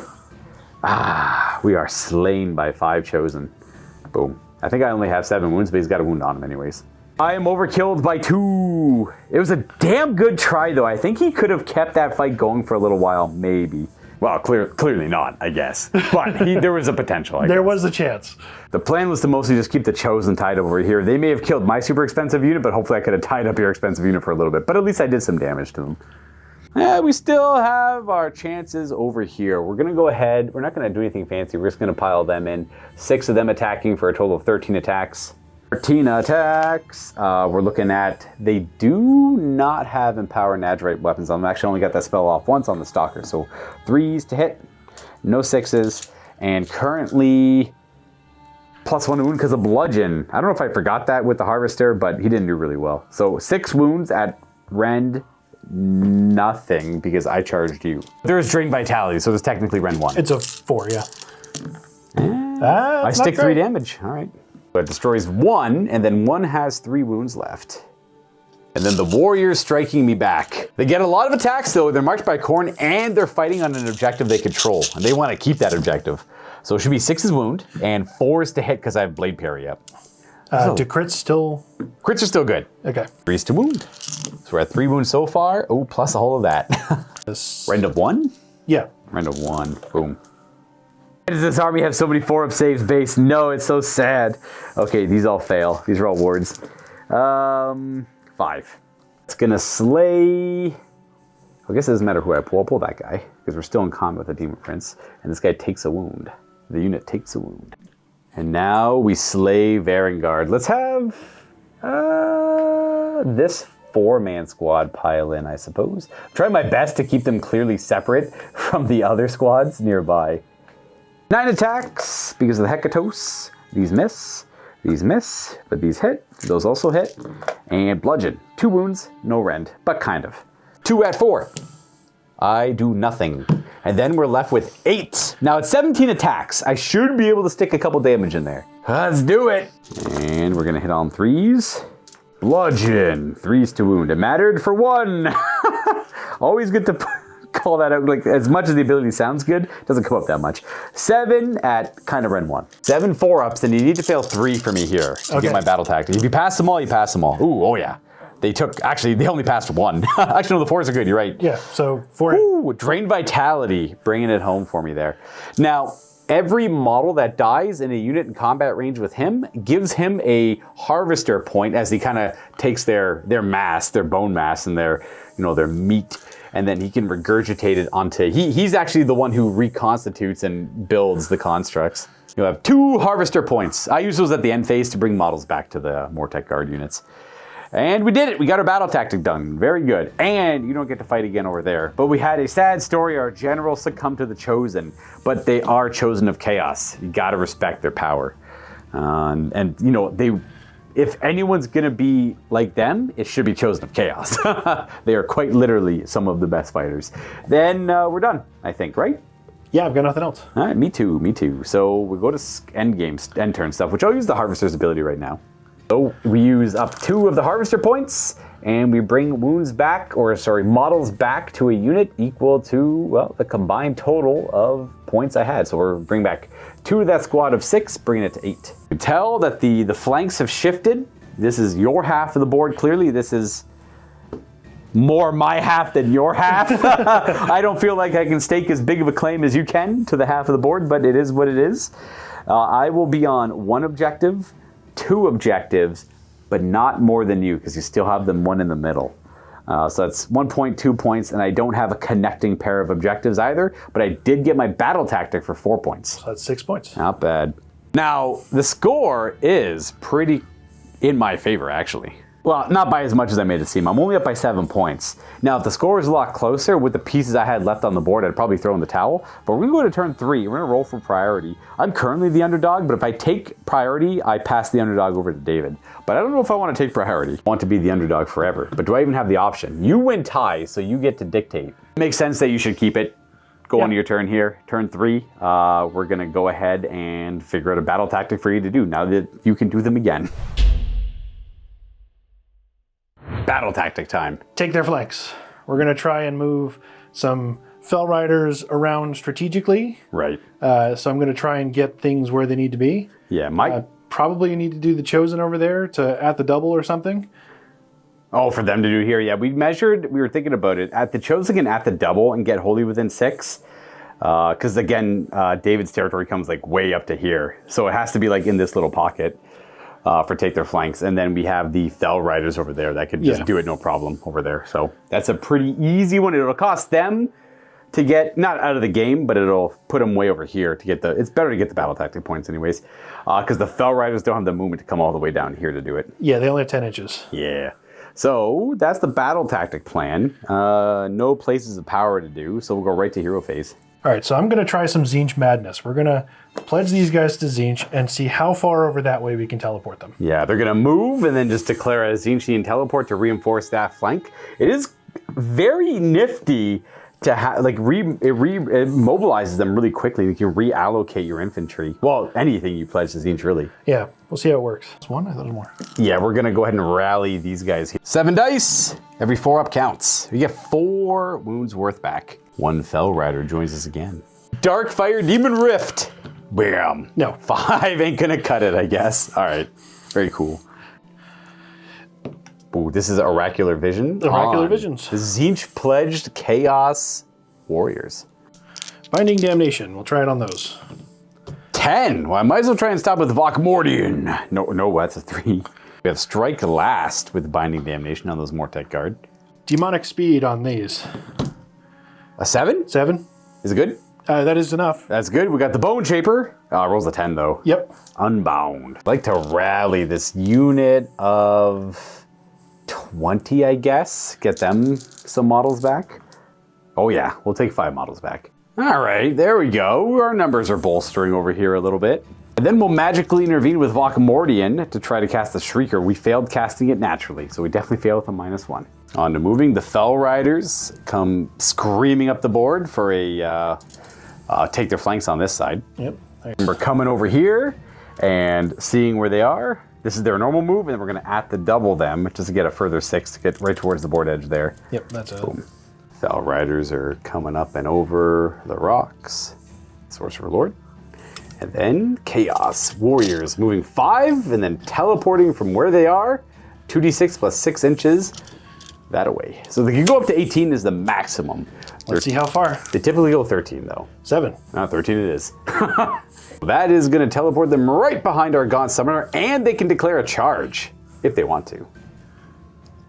We are slain by 5 chosen. Boom. I think I only have 7 wounds, but he's got a wound on him anyways. I am overkilled by 2. It was a damn good try, though. I think he could have kept that fight going for a little while, maybe. Well, clearly not, I guess. But there was a potential, I guess. There was a chance. The plan was to mostly just keep the chosen tied over here. They may have killed my super expensive unit, but hopefully I could have tied up your expensive unit for a little bit. But at least I did some damage to them. We still have our chances over here. We're going to go ahead. We're not going to do anything fancy. We're just going to pile them in. 6 of them attacking for a total of 13 attacks. 13 attacks. We're looking at, they do not have Empower Nazarite weapons on them. Actually only got that spell off once on the Stalker. So 3s to hit, no 6s, and currently +1 wound because of Bludgeon. I don't know if I forgot that with the Harvester, but he didn't do really well. So 6 wounds at Rend, nothing because I charged you. There's Drain Vitality, so it's technically Rend 1. It's a 4, yeah. I stick 3 damage, all right. But it destroys 1, and then 1 has 3 wounds left. And then the warriors striking me back. They get a lot of attacks though. They're marked by Khorne and they're fighting on an objective they control. And they want to keep that objective. So it should be 6's wound and 4's to hit because I have blade parry up. Do crits still? Crits are still good. Okay. 3's to wound. So we're at 3 wounds so far. Oh, plus all of that. Rend of 1? Yeah. Rend of 1. Boom. Why does this army have so many 4-up saves base? No, it's so sad. Okay, these all fail. These are all wards. 5. It's gonna slay. I guess it doesn't matter who I pull. I'll pull that guy because we're still in combat with the Demon Prince, and this guy takes a wound. The unit takes a wound, and now we slay Varangard. Let's have this 4-man squad pile in, I suppose. I'm trying my best to keep them clearly separate from the other squads nearby. 9 attacks because of the Hecatos. These miss, but these hit. Those also hit. And Bludgeon. 2 wounds, no rend, but kind of. 2 at 4. I do nothing. And then we're left with 8. Now it's 17 attacks. I should be able to stick a couple damage in there. Let's do it. And we're gonna hit on 3s. Bludgeon. 3s to wound. It mattered for 1. Always good to call that out. Like, as much as the ability sounds good, it doesn't come up that much. 7 at kind of Rend 1. 7 4-ups, and you need to fail 3 for me here to get my battle tactic. If you pass them all, you pass them all. Ooh, oh yeah. They only passed 1. Actually, no, the 4s are good, you're right. Yeah, so 4. Ooh, Drain Vitality, bringing it home for me there. Now, every model that dies in a unit in combat range with him gives him a Harvester point as he kind of takes their mass, their bone mass, and their meat, and then he can regurgitate it onto. He's actually the one who reconstitutes and builds the constructs. You'll have 2 Harvester points. I use those at the end phase to bring models back to the Mortek Guard units. And we did it. We got our battle tactic done. Very good. And you don't get to fight again over there. But we had a sad story. Our generals succumbed to the Chosen. But they are Chosen of Chaos. You got to respect their power. And if anyone's going to be like them, it should be Chosen of Chaos. They are quite literally some of the best fighters. Then we're done, I think, right? Yeah, I've got nothing else. All right, me too. So we go to end turn stuff, which I'll use the Harvester's ability right now. So we use up 2 of the Harvester points, and we bring models back to a unit equal to, well, the combined total of points I had. So we're bringing back 2 of that squad of 6, bringing it to 8. You can tell that the flanks have shifted. This is your half of the board, clearly. This is more my half than your half. I don't feel like I can stake as big of a claim as you can to the half of the board, but it is what it is. I will be on 1 objective, 2 objectives, but not more than you because you still have them 1 in the middle. So that's 1 point, 2 points, and I don't have a connecting pair of objectives either, but I did get my battle tactic for 4 points. So that's 6 points. Not bad. Now, the score is pretty in my favor, actually. Well, not by as much as I made it seem. I'm only up by 7 points. Now, if the score is a lot closer with the pieces I had left on the board, I'd probably throw in the towel. But we're going to go to turn 3. We're going to roll for priority. I'm currently the underdog, but if I take priority, I pass the underdog over to David. But I don't know if I want to take priority. I want to be the underdog forever. But do I even have the option? You win ties, so you get to dictate. It makes sense that you should keep it. Go on to your turn here. Turn 3. We're going to go ahead and figure out a battle tactic for you to do now that you can do them again. Battle tactic time. Take their flanks. We're going to try and move some Fell Riders around strategically. Right. So I'm going to try and get things where they need to be. Yeah, probably need to do the Chosen over there to at the double or something. Oh, for them to do here, yeah. We were thinking about it. At the Chosen and at the double and get Holy within 6. Because again, David's territory comes like way up to here. So it has to be like in this little pocket for take their flanks. And then we have the Fell Riders over there that could just do it no problem over there. So that's a pretty easy one. It'll cost them to get, not out of the game, but it'll put them way over here to get it's better to get the battle tactic points anyways. Because the Fell Riders don't have the movement to come all the way down here to do it. Yeah, they only have 10 inches. Yeah. So that's the battle tactic plan. No places of power to do, so we'll go right to hero phase. All right, so I'm going to try some Tzeentch Madness. We're going to pledge these guys to Tzeentch and see how far over that way we can teleport them. Yeah, they're going to move and then just declare a Tzeentchian teleport to reinforce that flank. It is very nifty to have, like, it mobilizes them really quickly. You can reallocate your infantry. Well, anything you pledge to Tzeentch, really. Yeah, we'll see how it works. It's one? I thought it was more. Yeah, we're going to go ahead and rally these guys here. 7 dice. Every 4 up counts. You get 4 wounds worth back. 1 Fell Rider joins us again. Darkfire Demon Rift. Bam. No. 5 ain't gonna cut it, I guess. All right. Very cool. Ooh, this is Oracular Vision. Oracular Visions. The Tzeentch Pledged Chaos Warriors. Binding Damnation. We'll try it on those. 10. Well, I might as well try and stop with Vokmordian. No, that's a 3. We have Strike Last with Binding Damnation on those Mortek Guard. Demonic Speed on these. A 7? 7. Is it good? That is enough. That's good. We got the Bone Shaper. Rolls a 10 though. Yep. Unbound. I'd like to rally this unit of 20, I guess. Get them some models back. Oh yeah, we'll take 5 models back. All right, there we go. Our numbers are bolstering over here a little bit. And then we'll magically intervene with Vokmordian to try to cast the Shrieker. We failed casting it naturally, so we definitely failed with a -1. On to moving. The Fell Riders come screaming up the board for a take their flanks on this side. Yep. And we're coming over here and seeing where they are. This is their normal move, and then we're going to at the double them just to get a further 6 to get right towards the board edge there. Yep, that's it. Boom. Fell Riders are coming up and over the rocks. Sorcerer Lord. And then Chaos Warriors moving 5 and then teleporting from where they are. 2d6 plus 6 inches that away. So they can go up to 18 is the maximum. Let's see how far. They typically go 13 though. 7. 13 it is. That is going to teleport them right behind our Gaunt Summoner, and they can declare a charge if they want to.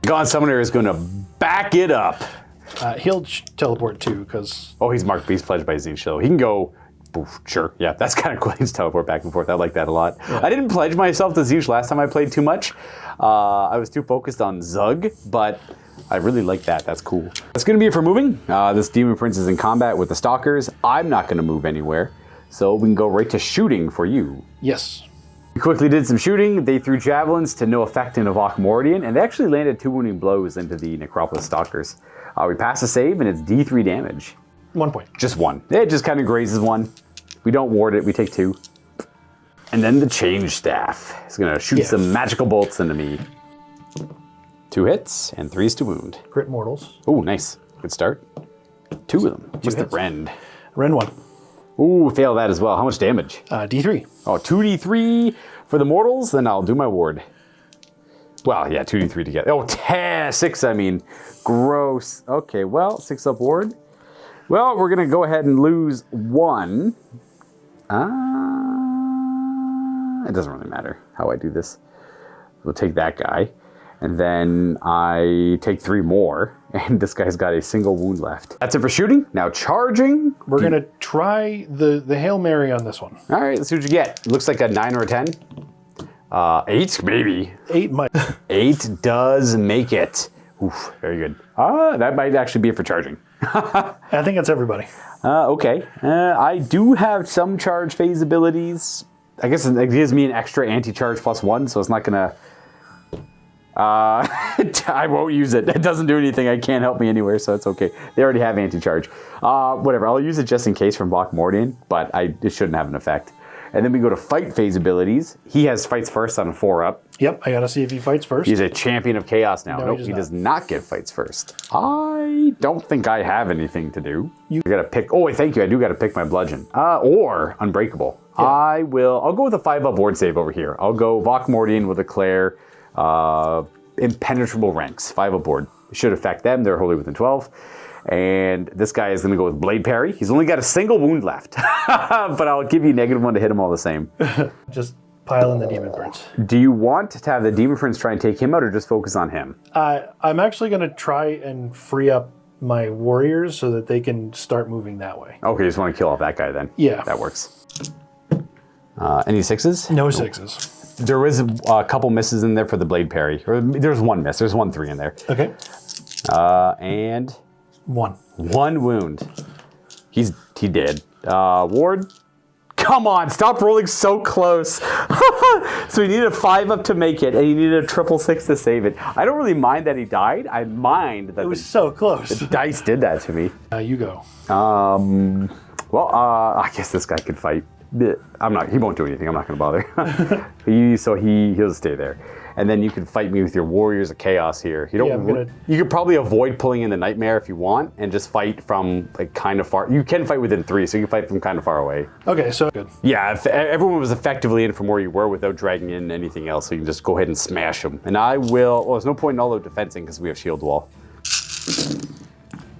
Gaunt Summoner is going to back it up. He'll teleport too, because... Oh, he's marked Beast Pledged by Tzeentch, so he can go... Oof, sure, yeah, that's kind of cool. He's teleport back and forth. I like that a lot. Yeah. I didn't pledge myself to Tzeentch last time I played too much. I was too focused on Zug, but I really like that. That's cool. That's going to be it for moving. This Demon Prince is in combat with the Stalkers. I'm not going to move anywhere, so we can go right to shooting for you. Yes. We quickly did some shooting. They threw javelins to no effect in a Vokmordian, and they actually landed 2 wounding blows into the Necropolis Stalkers. We pass a save, and it's D3 damage. 1 point. Just 1. It just kind of grazes 1. We don't ward it, we take 2. And then the Change Staff is going to shoot some magical bolts into me. 2 hits and 3s to wound. Crit mortals. Oh, nice. Good start. 2 of them. What's the rend? Rend 1. Ooh, fail that as well. How much damage? D3. Oh, 2d3 for the mortals, then I'll do my ward. Well, yeah, 2d3 together. Oh, 6, I mean. Gross. Okay, well, 6 up ward. Well, we're going to go ahead and lose 1. It doesn't really matter how I do this. We'll take that guy. And then I take 3 more. And this guy's got a single wound left. That's it for shooting. Now charging. We're going to try the Hail Mary on this one. All right, let's see what you get. It looks like a 9 or a 10. 8, maybe. 8 might. 8 does make it. Oof, very good. That might actually be it for charging. I think that's everybody. Okay. I do have some charge phase abilities. I guess it gives me an extra anti-charge +1, so it's not going to... I won't use it. It doesn't do anything. I can't help me anywhere, so it's okay. They already have anti-charge. Whatever. I'll use it just in case from Vokmordian, but it shouldn't have an effect. And then we go to fight phase abilities. He has fights first on a 4 up. Yep, I gotta see if he fights first. He's a champion of chaos now. No, nope, he does not get fights first. I I don't think I have anything to do. You gotta pick. Oh, wait, thank you. I do gotta pick my bludgeon. Or unbreakable. Yeah. I'll go with a 5-up ward save over here. I'll go Vok Mordian will declare impenetrable ranks. 5-up ward. Should affect them. They're wholly within 12. And this guy is gonna go with Blade Parry. He's only got a single wound left. But I'll give you -1 to hit him all the same. Just pile in the Demon Prince. Do you want to have the Demon Prince try and take him out or just focus on him? I'm actually gonna try and free up my warriors so that they can start moving that way. Okay, you just want to kill off that guy then? Yeah. That works. Any 6s? No 6s. There was a couple misses in there for the Blade Parry. Or there's 1 miss. There's 1 3 in there. Okay. And 1 wound. He did. Ward. Come on, stop rolling so close. So he needed a 5-up to make it, and he needed a 666 to save it. I don't really mind that he died. I mind that it was so close. The dice did that to me. You go. I guess this guy could fight. He won't do anything. I'm not going to bother. He'll stay there. And then you can fight me with your Warriors of Chaos here. You could probably avoid pulling in the Nightmare if you want, and just fight from like kind of far. You can fight within 3, so you can fight from kind of far away. Okay, so good. Yeah, if everyone was effectively in from where you were without dragging in anything else, so you can just go ahead and smash them. And I will. Well, there's no point in all the defensing because we have Shield Wall.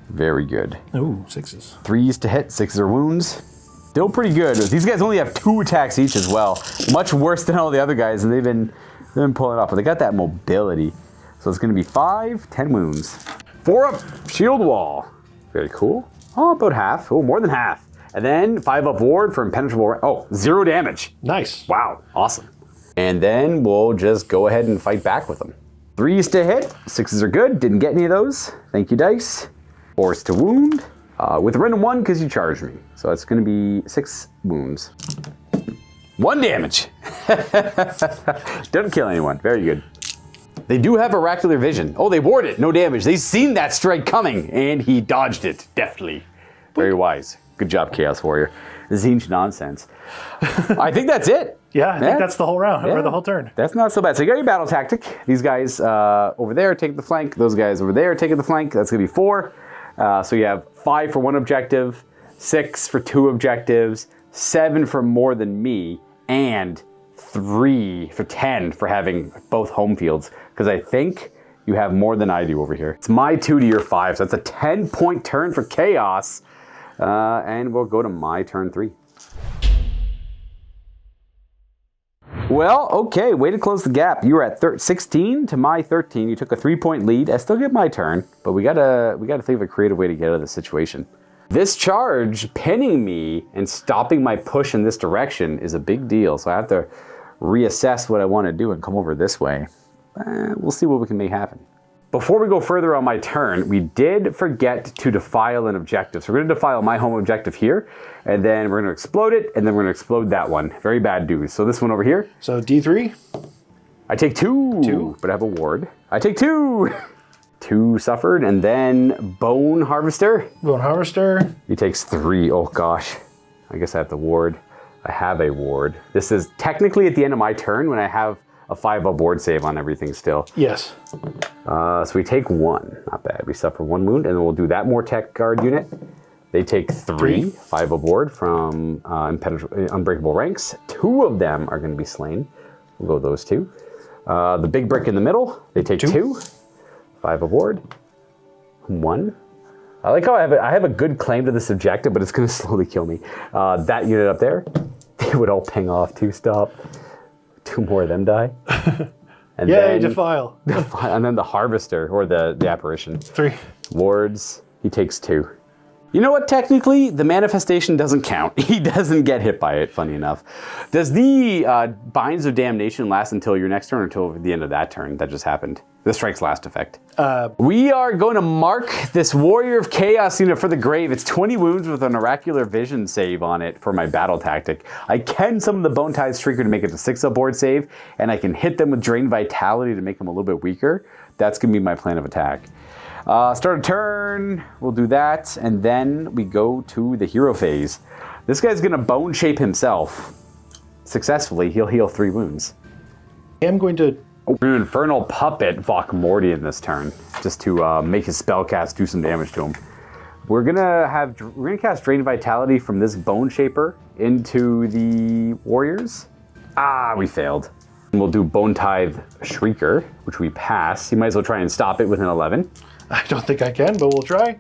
Very good. Ooh, 6s. 3s to hit, 6s are wounds. Still pretty good. These guys only have 2 attacks each as well. Much worse than all the other guys, and they've been pulling it off. But they got that mobility. So it's going to be 5, 10 wounds. 4-up Shield Wall. Very cool. Oh, about half. Oh, more than half. And then 5-up ward for impenetrable. Oh, 0 damage. Nice. Wow, awesome. And then we'll just go ahead and fight back with them. 3s to hit. 6s are good. Didn't get any of those. Thank you, dice. 4s to wound. With a random 1 because you charged me. So it's going to be 6 wounds. 1 damage. Doesn't kill anyone. Very good. They do have oracular vision. Oh, they ward it. No damage. They've seen that strike coming, and he dodged it deftly. Very wise. Good job, Chaos Warrior. Zinch nonsense. I think that's it. Yeah, I think that's the whole round, or the whole turn. That's not so bad. So you got your battle tactic. These guys over there taking the flank. Those guys over there taking the flank. That's going to be 4. So you have 5 for 1 objective, 6 for 2 objectives, 7 for more than me, and 3 for 10 for having both home fields. Because I think you have more than I do over here. It's my 2 to your 5, so that's a 10-point turn for Chaos. And we'll go to my turn 3. Well, okay, way to close the gap. You were at 16 to my 13. You took a 3-point lead. I still get my turn, but we gotta think of a creative way to get out of this situation. This charge pinning me and stopping my push in this direction is a big deal, so I have to reassess what I want to do and come over this way. We'll see what we can make happen. Before we go further on my turn, we did forget to defile an objective. So we're going to defile my home objective here, and then we're going to explode it, and then we're going to explode that one. Very bad news. So this one over here. So D3? I take 2, but I have a ward. I take 2. 2 suffered, and then Bone Harvester. Bone Harvester. He takes 3. Oh gosh. I guess I have the ward. I have a ward. This is technically at the end of my turn when I have a 5-up ward save on everything still. Yes. So we take 1. Not bad. We suffer 1 wound, and then we'll do that more tech guard unit. They take 3. 5-up ward from unbreakable ranks. 2 of them are going to be slain. We'll go those 2. The big brick in the middle. They take 2. 5-up ward. 1. I like how I have a good claim to this objective, but it's going to slowly kill me. That unit up there, they would all ping off 2 stop. 2 more of them die. And yay, defile. And then the Harvester, or the Apparition. 3. Wards, he takes 2. You know what, technically, the manifestation doesn't count. He doesn't get hit by it, funny enough. Does the Binds of Damnation last until your next turn, or until the end of that turn that just happened? The Strike's last effect. We are going to mark this Warrior of Chaos unit for the grave. It's 20 wounds with an Oracular Vision save on it for my battle tactic. I can summon the Bone Tide Streaker to make it a 6-up board save, and I can hit them with Drain Vitality to make them a little bit weaker. That's going to be my plan of attack. Start a turn, we'll do that, and then we go to the hero phase. This guy's going to bone shape himself successfully. He'll heal 3 wounds. I'm going to Oh, we're an Infernal Puppet Vokmordian this turn, just to make his spellcast do some damage to him. We're gonna cast Drain Vitality from this Bone Shaper into the Warriors. Ah, we failed. And we'll do Bone Tithe Shrieker, which we pass. You might as well try and stop it with an 11. I don't think I can, but we'll try.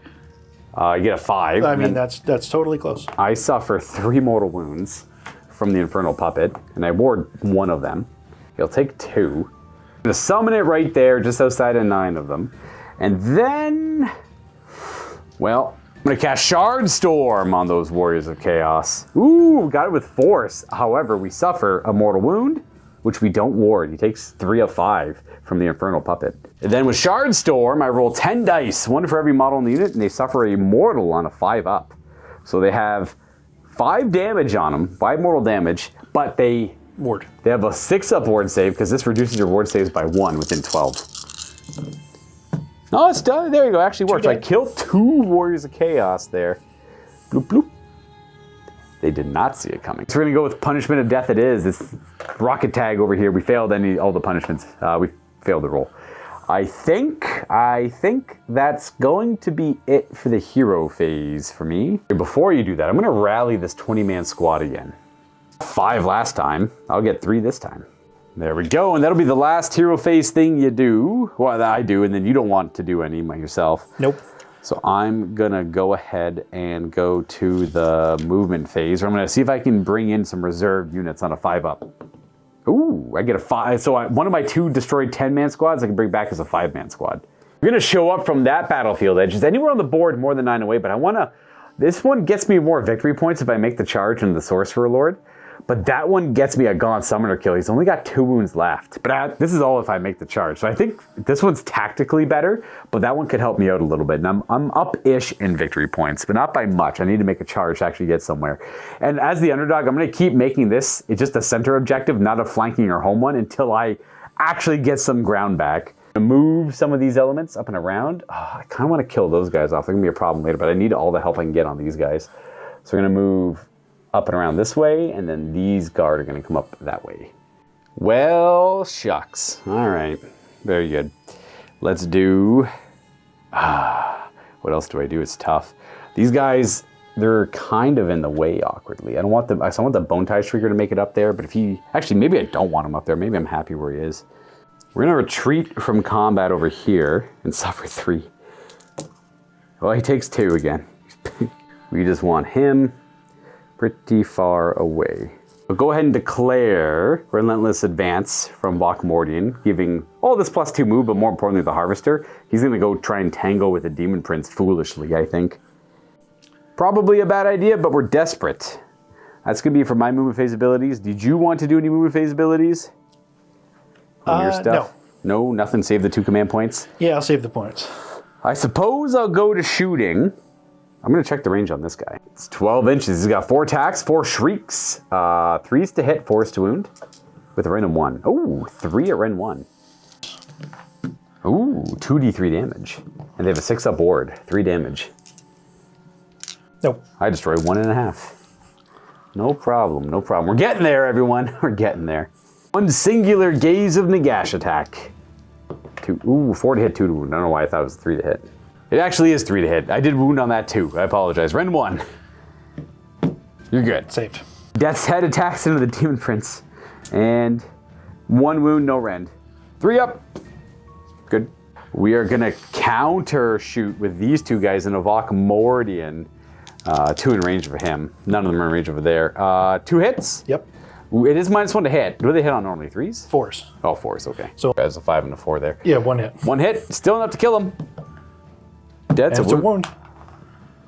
You get a 5. I mean, that's totally close. I suffer 3 mortal wounds from the Infernal Puppet, and I ward 1 of them. He'll take 2. I'm gonna summon it right there, just outside of 9 of them. And then, well, I'm gonna cast Shard Storm on those Warriors of Chaos. Ooh, got it with force. However, we suffer a mortal wound, which we don't ward. He takes 3 of 5 from the Infernal Puppet. And then with Shard Storm, I roll 10 dice, 1 for every model in the unit, and they suffer a mortal on a 5-up. So they have 5 damage on them, 5 mortal damage, but they have a 6-up ward save, because this reduces your ward saves by 1 within 12. Oh, it's done. There you go. Actually worked. I killed 2 Warriors of Chaos there. Bloop, bloop. They did not see it coming. So we're going to go with Punishment of Death it is. This rocket tag over here. We failed all the punishments. We failed the roll. I think that's going to be it for the hero phase for me. Before you do that, I'm going to rally this 20-man squad again. 5 last time. I'll get 3 this time. There we go, and that'll be the last hero phase thing you do. Well, that I do, and then you don't want to do any yourself. Nope. So I'm gonna go ahead and go to the movement phase, where I'm gonna see if I can bring in some reserved units on a 5-up. Ooh, I get a 5. So one of my 2 destroyed 10-man squads I can bring back as a 5-man squad. We're gonna show up from that battlefield edge. Is anywhere on the board more than 9 away, but I wanna, this one gets me more victory points if I make the charge into the Sorcerer Lord. But that one gets me a Gaunt Summoner kill. He's only got 2 wounds left. But this is all if I make the charge. So I think this one's tactically better, but that one could help me out a little bit. And I'm up-ish in victory points, but not by much. I need to make a charge to actually get somewhere. And as the underdog, I'm going to keep making this just a center objective, not a flanking or home one, until I actually get some ground back. Move some of these elements up and around. Oh, I kind of want to kill those guys off. They're going to be a problem later, but I need all the help I can get on these guys. So we're going to move up and around this way, and then these guard are going to come up that way. Well, shucks. All right, very good. Let's do, what else do I do? It's tough. These guys, they're kind of in the way awkwardly. I want the Bone Tithe Shrieker to make it up there, but if he, actually maybe I don't want him up there. Maybe I'm happy where he is. We're going to retreat from combat over here and suffer 3. Well, he takes 2 again. We just want him pretty far away. But go ahead and declare Relentless Advance from Vokmordian, giving all this +2 move, but more importantly the Harvester. He's going to go try and tangle with the Demon Prince foolishly, I think. Probably a bad idea, but we're desperate. That's going to be for my movement phase abilities. Did you want to do any movement phase abilities? On your stuff? No, nothing. Save the 2 command points? Yeah, I'll save the points. I suppose I'll go to shooting. I'm going to check the range on this guy. It's 12 inches. He's got 4 attacks, 4 shrieks, 3's to hit, 4's to wound, with a random 1. Ooh, 3 at rend 1. Ooh, 2d3 damage. And they have a 6-up ward, 3 damage. Nope. I destroy 1.5. No problem, no problem. We're getting there, everyone. We're getting there. 1 singular Gaze of Nagash attack. 4 to hit, 2 to wound. I don't know why I thought it was 3 to hit. It actually is 3 to hit. I did wound on that too. I apologize. Rend 1. You're good. Saved. Death's Head attacks into the Demon Prince. And 1 wound, no rend. 3 up. Good. We are going to counter shoot with these 2 guys in a Vokmordian. 2 in range of him. None of them are in range over there. 2 hits. Yep. It is -1 to hit. What do they hit on normally? 3s? 4s. Oh, 4s. Okay. So there's a 5 and a 4 there. Yeah, 1 hit. 1 hit. Still enough to kill him. That's a wound.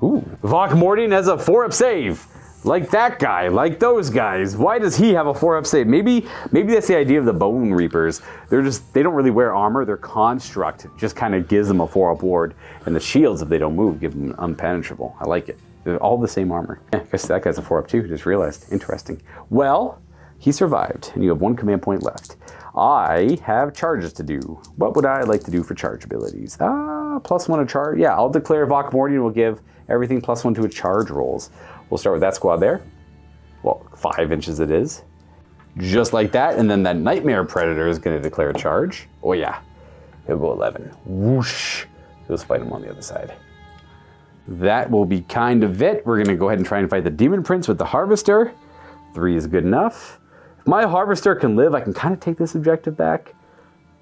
Ooh. Vokmordian has a 4-up save. Like that guy, like those guys. Why does he have a 4-up save? Maybe that's the idea of the Bonereapers. They don't really wear armor. Their construct just kind of gives them a 4-up ward. And the shields, if they don't move, give them unpenetrable. I like it. They're all the same armor. Yeah, I guess that guy's a 4-up too. Just realized. Interesting. Well, he survived, and you have 1 command point left. I have charges to do. What would I like to do for charge abilities? +1 to charge. Yeah, I'll declare Vokmordian will give everything +1 to its charge rolls. We'll start with that squad there. Well, 5 inches it is. Just like that, and then that Nightmare Predator is going to declare a charge. Oh yeah, he'll go 11. Whoosh. Let's fight him on the other side. That will be kind of it. We're going to go ahead and try and fight the Demon Prince with the Harvester. 3 is good enough. If my Harvester can live, I can kind of take this objective back,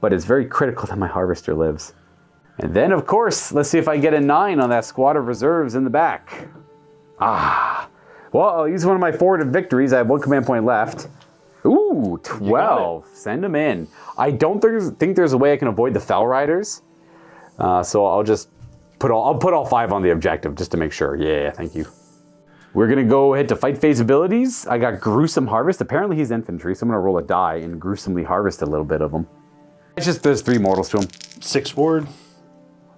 but it's very critical that my Harvester lives. And then, of course, let's see if I get a 9 on that squad of reserves in the back. Ah. Well, I'll use one of my forwarded victories. I have 1 command point left. Ooh, 12. Send them in. I don't think there's a way I can avoid the Fell Riders. So I'll just put all 5 on the objective just to make sure. Yeah, thank you. We're going to go ahead to fight phase abilities. I got Gruesome Harvest. Apparently he's infantry, so I'm going to roll a die and gruesomely harvest a little bit of him. It's just there's 3 mortals to him. 6 ward.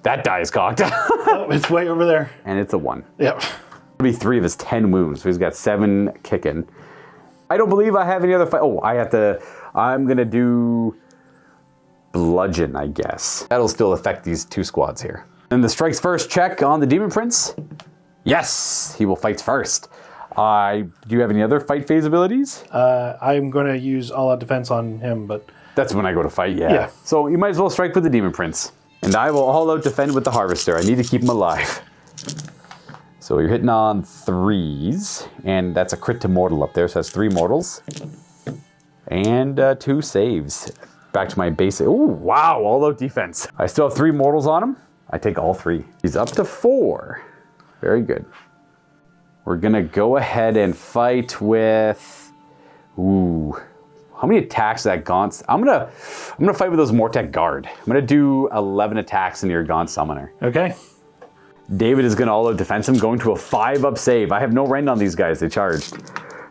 That die is cocked. Oh, it's way over there. And it's a 1. Yep. It'll be 3 of his 10 wounds, so he's got 7 kicking. I don't believe I have any other fight. Oh, I'm going to do Bludgeon, I guess. That'll still affect these 2 squads here. And the strikes first check on the Demon Prince. Yes, he will fight first. Do you have any other fight phase abilities? I'm going to use all-out defense on him, but... That's when I go to fight, yeah. So you might as well strike with the Demon Prince. And I will all-out defend with the Harvester. I need to keep him alive. So you're hitting on 3s, and that's a crit to mortal up there, so that's 3 mortals. And 2 saves. Back to my basic. Oh, wow, all-out defense. I still have 3 mortals on him. I take all 3. He's up to 4. Very good. We're gonna go ahead and fight with... Ooh. How many attacks that Gaunt... I'm gonna fight with those Mortek Guard. I'm gonna do 11 attacks in your Gaunt Summoner. Okay. David is going to all-out defense him, going to a 5-up save. I have no rend on these guys. They charged.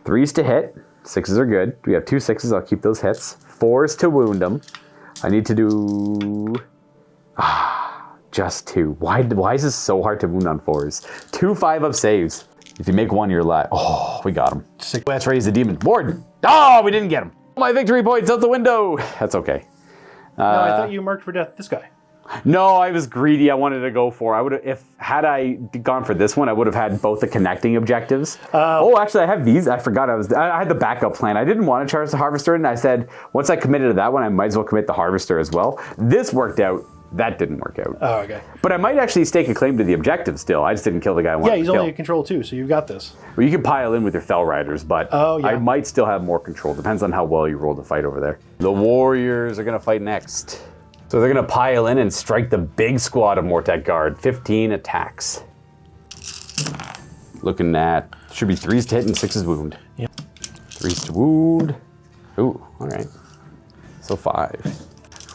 3s to hit. 6s are good. We have 2 6s. I'll keep those hits. 4s to wound them. I need to do... just 2. Why is this so hard to wound on 4s? 2 5-up saves. If you make 1, you're alive. Oh, we got him. Let's raise the demon. Ward! Oh, we didn't get him. My victory point's out the window. That's okay. No, I thought you marked for death this guy. No, I was greedy. I wanted to go for. Had I gone for this one, I would have had both the connecting objectives. Actually, I have these. I forgot. I had the backup plan. I didn't want to charge the Harvester, and I said once I committed to that one, I might as well commit the Harvester as well. This worked out. That didn't work out. Oh, okay. But I might actually stake a claim to the objective still. I just didn't kill the guy I wanted to kill. Yeah, he's only a control 2, so you've got this. Well, you can pile in with your Fell Riders, but I might still have more control. Depends on how well you roll the fight over there. The Warriors are going to fight next. So they're going to pile in and strike the big squad of Mortek Guard. 15 attacks. Looking at, should be 3s to hit and 6s wound. Yep. 3s to wound. Ooh, all right. So 5.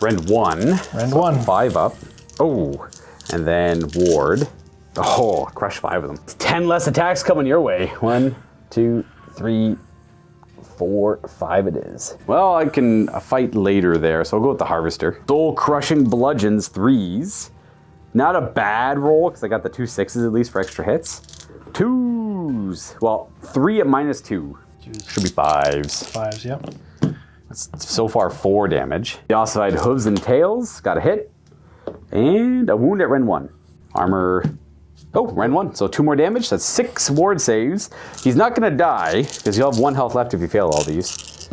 Rend 1. Rend 1. 5 up. Oh, and then ward. Oh, crush 5 of them. 10 less attacks coming your way. 1, 2, 3, 4, 5 it is. Well, I can fight later there, so I'll go with the Harvester. Soul Crushing Bludgeons, 3s. Not a bad roll, because I got the 2 6s at least for extra hits. 2s. Well, 3 at -2. Should be 5s. 5s, yep. That's so far 4 damage. The Ossified Hooves and Tails, got a hit. And a wound at Rend 1. Armor... Oh, Rend 1, so 2 more damage. That's 6 ward saves. He's not going to die, because you'll have 1 health left if you fail all these.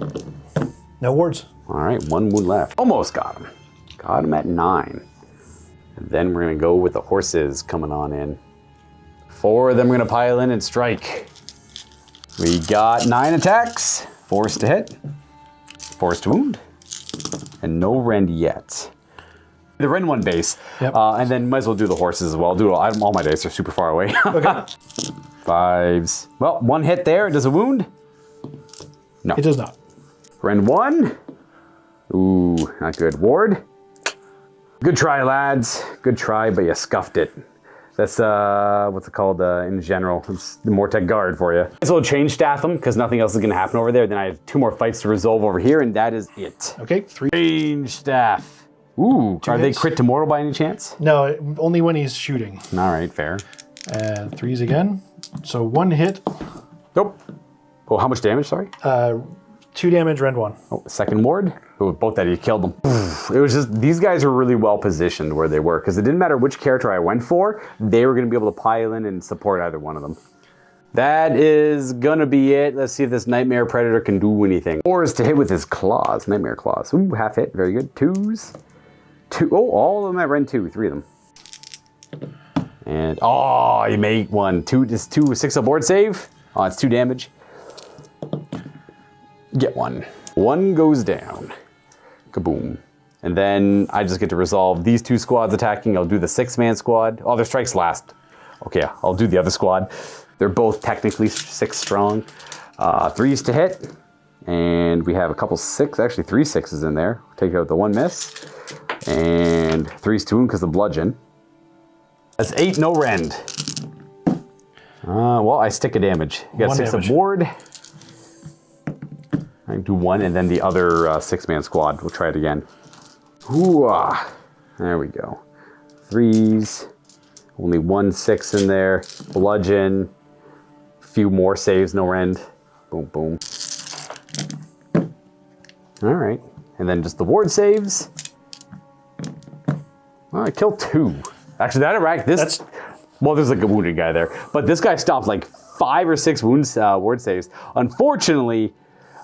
No wards. All right, 1 wound left. Almost got him. Got him at 9. And then we're going to go with the horses coming on in. 4 of them are going to pile in and strike. We got 9 attacks. 4s to hit. 4s to wound. And no rend yet. The Rend 1 base. Yep. And then might as well do the horses as well. All my dice are super far away. Okay. 5s. Well, 1 hit there. Does a wound? No. It does not. Rend 1. Ooh, not good. Ward. Good try, lads. Good try, but you scuffed it. That's, what's it called in general? It's the Mortek Guard for you. Might as well change staff them, because nothing else is going to happen over there. Then I have 2 more fights to resolve over here, and that is it. Okay, 3. Change staff. Ooh, are they crit to mortal by any chance? No, only when he's shooting. All right, fair. And 3s again. So 1 hit. Nope. Oh, how much damage, sorry? 2 damage, Rend 1. Oh, second ward. Oh, both that you killed them. It was just, these guys are really well positioned where they were, because it didn't matter which character I went for, they were going to be able to pile in and support either one of them. That is gonna be it. Let's see if this Nightmare Predator can do anything. Or is to hit with his claws, Nightmare Claws. Ooh, half hit, very good. Twos. Two, oh, all of them at Ren 2, 3 of them. And, oh, you made one. Just 6 aboard save. Oh, it's 2 damage. Get one. One goes down. Kaboom. And then I just get to resolve these 2 squads attacking. I'll do the 6-man squad. Oh, their strikes last. Okay, I'll do the other squad. They're both technically 6 strong. 3s to hit. And we have a couple 6, actually 3 6s in there. Take out the 1 miss. And 3s to him because of bludgeon. That's 8, no rend. Well, I stick a damage. You got 6 aboard. I do 1, and then the other 6-man squad. We'll try it again. Hoo-ah. There we go. 3s. Only 1 6 in there. Bludgeon. Few more saves, no rend. Boom, boom. All right. And then just the ward saves. Well, I killed 2. Actually, that rack, this... Well, there's like a wounded guy there. But this guy stopped like 5 or 6 wounds, ward saves. Unfortunately,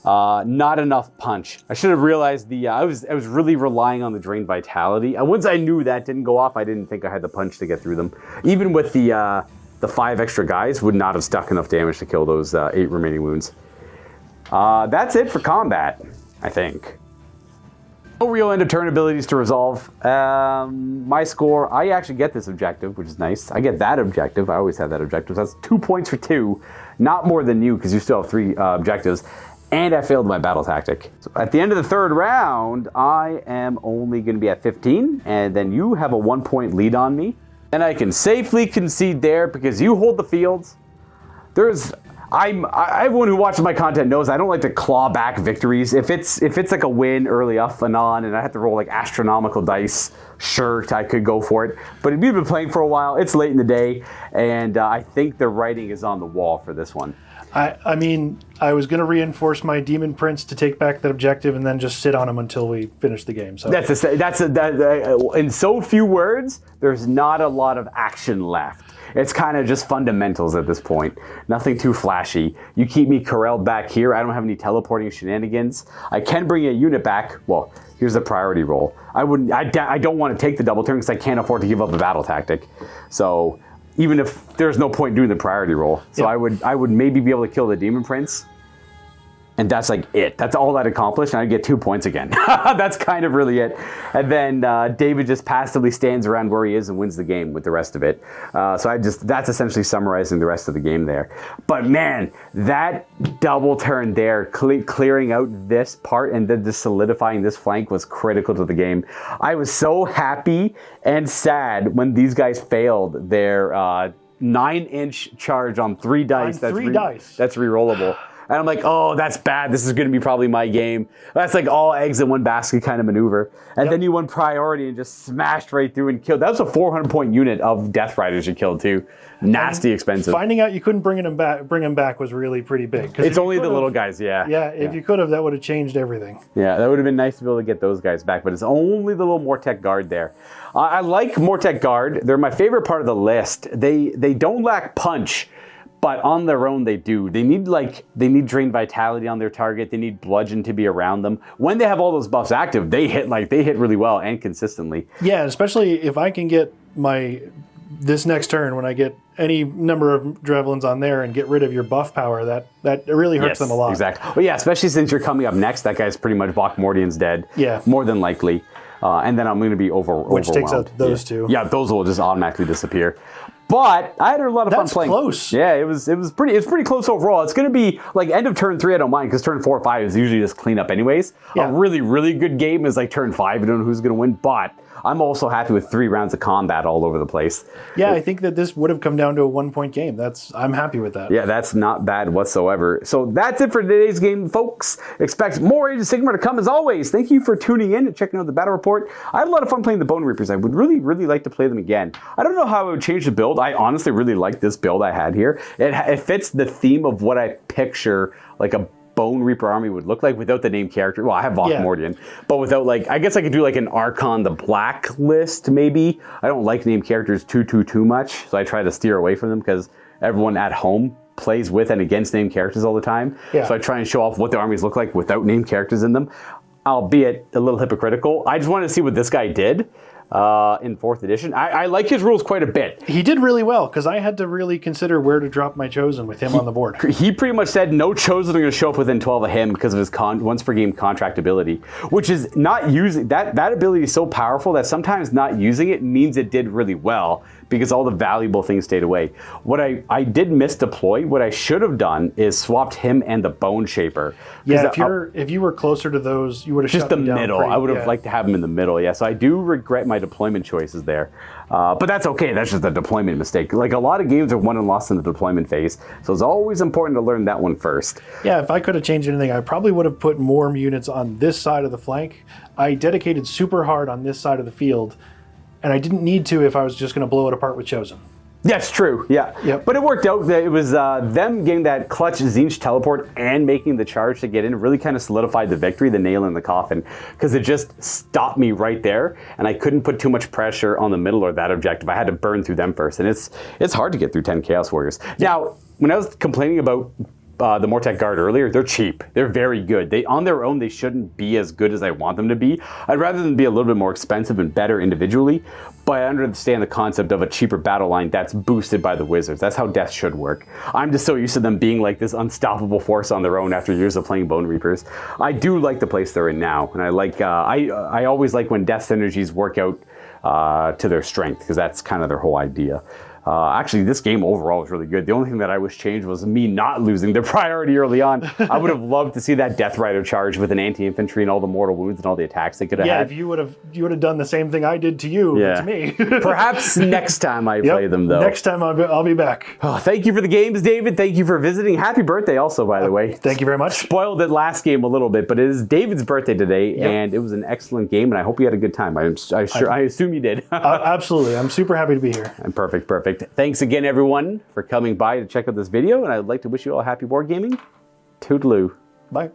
not enough punch. I should have realized I was really relying on the drained vitality. And once I knew that didn't go off, I didn't think I had the punch to get through them. Even with the 5 extra guys, would not have stuck enough damage to kill those 8 remaining wounds. That's it for combat, I think. No real end of turn abilities to resolve. My score, I actually get this objective, which is nice. I get that objective. I always have that objective. So that's 2 points for 2. Not more than you, because you still have 3 objectives. And I failed my battle tactic. So at the end of the 3rd round, I am only going to be at 15. And then you have a 1-point lead on me. And I can safely concede there because you hold the fields. Everyone who watches my content knows I don't like to claw back victories. If it's like a win early off and on, and I have to roll like astronomical dice, sure, I could go for it. But we've been playing for a while. It's late in the day, and I think the writing is on the wall for this one. I mean, I was going to reinforce my Demon Prince to take back that objective and then just sit on him until we finish the game. So in so few words, there's not a lot of action left. It's kind of just fundamentals at this point. Nothing too flashy. You keep me corralled back here. I don't have any teleporting shenanigans. I can bring a unit back. Well, here's the priority roll. I don't want to take the double turn because I can't afford to give up a battle tactic. So even if there's no point doing the priority roll. So yeah. I would maybe be able to kill the Demon Prince. And that's like it. That's all that accomplished, and I get 2 points again. That's kind of really it. And then David just passively stands around where he is and wins the game with the rest of it. That's essentially summarizing the rest of the game there. But man, that double turn there, clearing out this part and then just solidifying this flank was critical to the game. I was so happy and sad when these guys failed their 9-inch charge on 3 dice. That's rerollable. And I'm like, oh, that's bad. This is going to be probably my game. That's like all eggs in one basket kind of maneuver. And then you won priority and just smashed right through and killed. That was a 400-point unit of Death Riders you killed too. Nasty expensive. Finding out you couldn't bring him back was really pretty big. It's only the little guys, yeah. Yeah, if you could have, that would have changed everything. Yeah, that would have been nice to be able to get those guys back, but it's only the little Mortek Guard there. I like Mortek Guard. They're my favorite part of the list. They don't lack punch. But on their own, they do. They need drained vitality on their target. They need bludgeon to be around them. When they have all those buffs active, they hit really well and consistently. Yeah, especially if I can get this next turn when I get any number of Drevlins on there and get rid of your buff power, that really hurts them a lot. Exactly. Well, yeah, especially since you're coming up next. That guy's pretty much Bokmordian's dead. Yeah. More than likely. And then I'm going to be overwhelmed. Which takes out those two. Yeah, those will just automatically disappear. But I had a lot of fun playing. That's close. Yeah, it was pretty close overall. It's going to be like end of turn 3. I don't mind because turn 4 or 5 is usually just clean up anyways. Yeah. A really, really good game is like turn 5. I don't know who's going to win, but I'm also happy with 3 rounds of combat all over the place. Yeah, I think that this would have come down to a 1-point game. I'm happy with that. Yeah, that's not bad whatsoever. So that's it for today's game, folks. Expect more Age of Sigmar to come as always. Thank you for tuning in and checking out the battle report. I had a lot of fun playing the Bonereapers. I would really, really like to play them again. I don't know how I would change the build. I honestly really like this build I had here. It fits the theme of what I picture like a Bone Reaper army would look like without the named character. Well, I have Vokmordian, but without I guess I could do like an Archon the Black list maybe. I don't like named characters too much, so I try to steer away from them because everyone at home plays with and against named characters all the time. Yeah. So I try and show off what the armies look like without named characters in them, albeit a little hypocritical. I just wanted to see what this guy did in 4th edition. I like his rules quite a bit. He did really well, because I had to really consider where to drop my Chosen with him on the board. He pretty much said no Chosen are going to show up within 12 of him because of his once per game contract ability, which is not using that ability is so powerful that sometimes not using it means it did really well because all the valuable things stayed away. What I did misdeploy. What I should have done is swapped him and the Bone Shaper. Yeah, if you were closer to those, you would have just shut the me down middle. I would have liked to have him in the middle. Yeah, so I do regret my deployment choices there, but that's okay. That's just a deployment mistake. Like a lot of games are won and lost in the deployment phase, so it's always important to learn that one first. Yeah, if I could have changed anything, I probably would have put more units on this side of the flank. I dedicated super hard on this side of the field, and I didn't need to if I was just going to blow it apart with Chosen. That's true, yeah. Yep. But it worked out. That it was them getting that clutch Tzeentch teleport and making the charge to get in really kind of solidified the victory, the nail in the coffin, because it just stopped me right there, and I couldn't put too much pressure on the middle or that objective. I had to burn through them first, and it's hard to get through 10 Chaos Warriors. Now, when I was complaining about the Mortek Guard earlier, they're cheap. They're very good. On their own, they shouldn't be as good as I want them to be. I'd rather them be a little bit more expensive and better individually, but I understand the concept of a cheaper battle line that's boosted by the Wizards. That's how Death should work. I'm just so used to them being like this unstoppable force on their own after years of playing Bonereapers. I do like the place they're in now, and I like. I always like when Death synergies work out to their strength, because that's kind of their whole idea. Actually, this game overall was really good. The only thing that I wish changed was me not losing the priority early on. I would have loved to see that Death Rider charge with an anti-infantry and all the mortal wounds and all the attacks they could have had. Yeah, if you would have done the same thing I did to you, to me. Perhaps next time I play them, though. Next time I'll be back. Oh, thank you for the games, David. Thank you for visiting. Happy birthday also, by the way. Thank you very much. Spoiled it last game a little bit, but it is David's birthday today, and it was an excellent game, and I hope you had a good time. I assume you did. Absolutely. I'm super happy to be here. Perfect. Thanks again, everyone, for coming by to check out this video, and I'd like to wish you all happy wargaming. Toodaloo. Bye.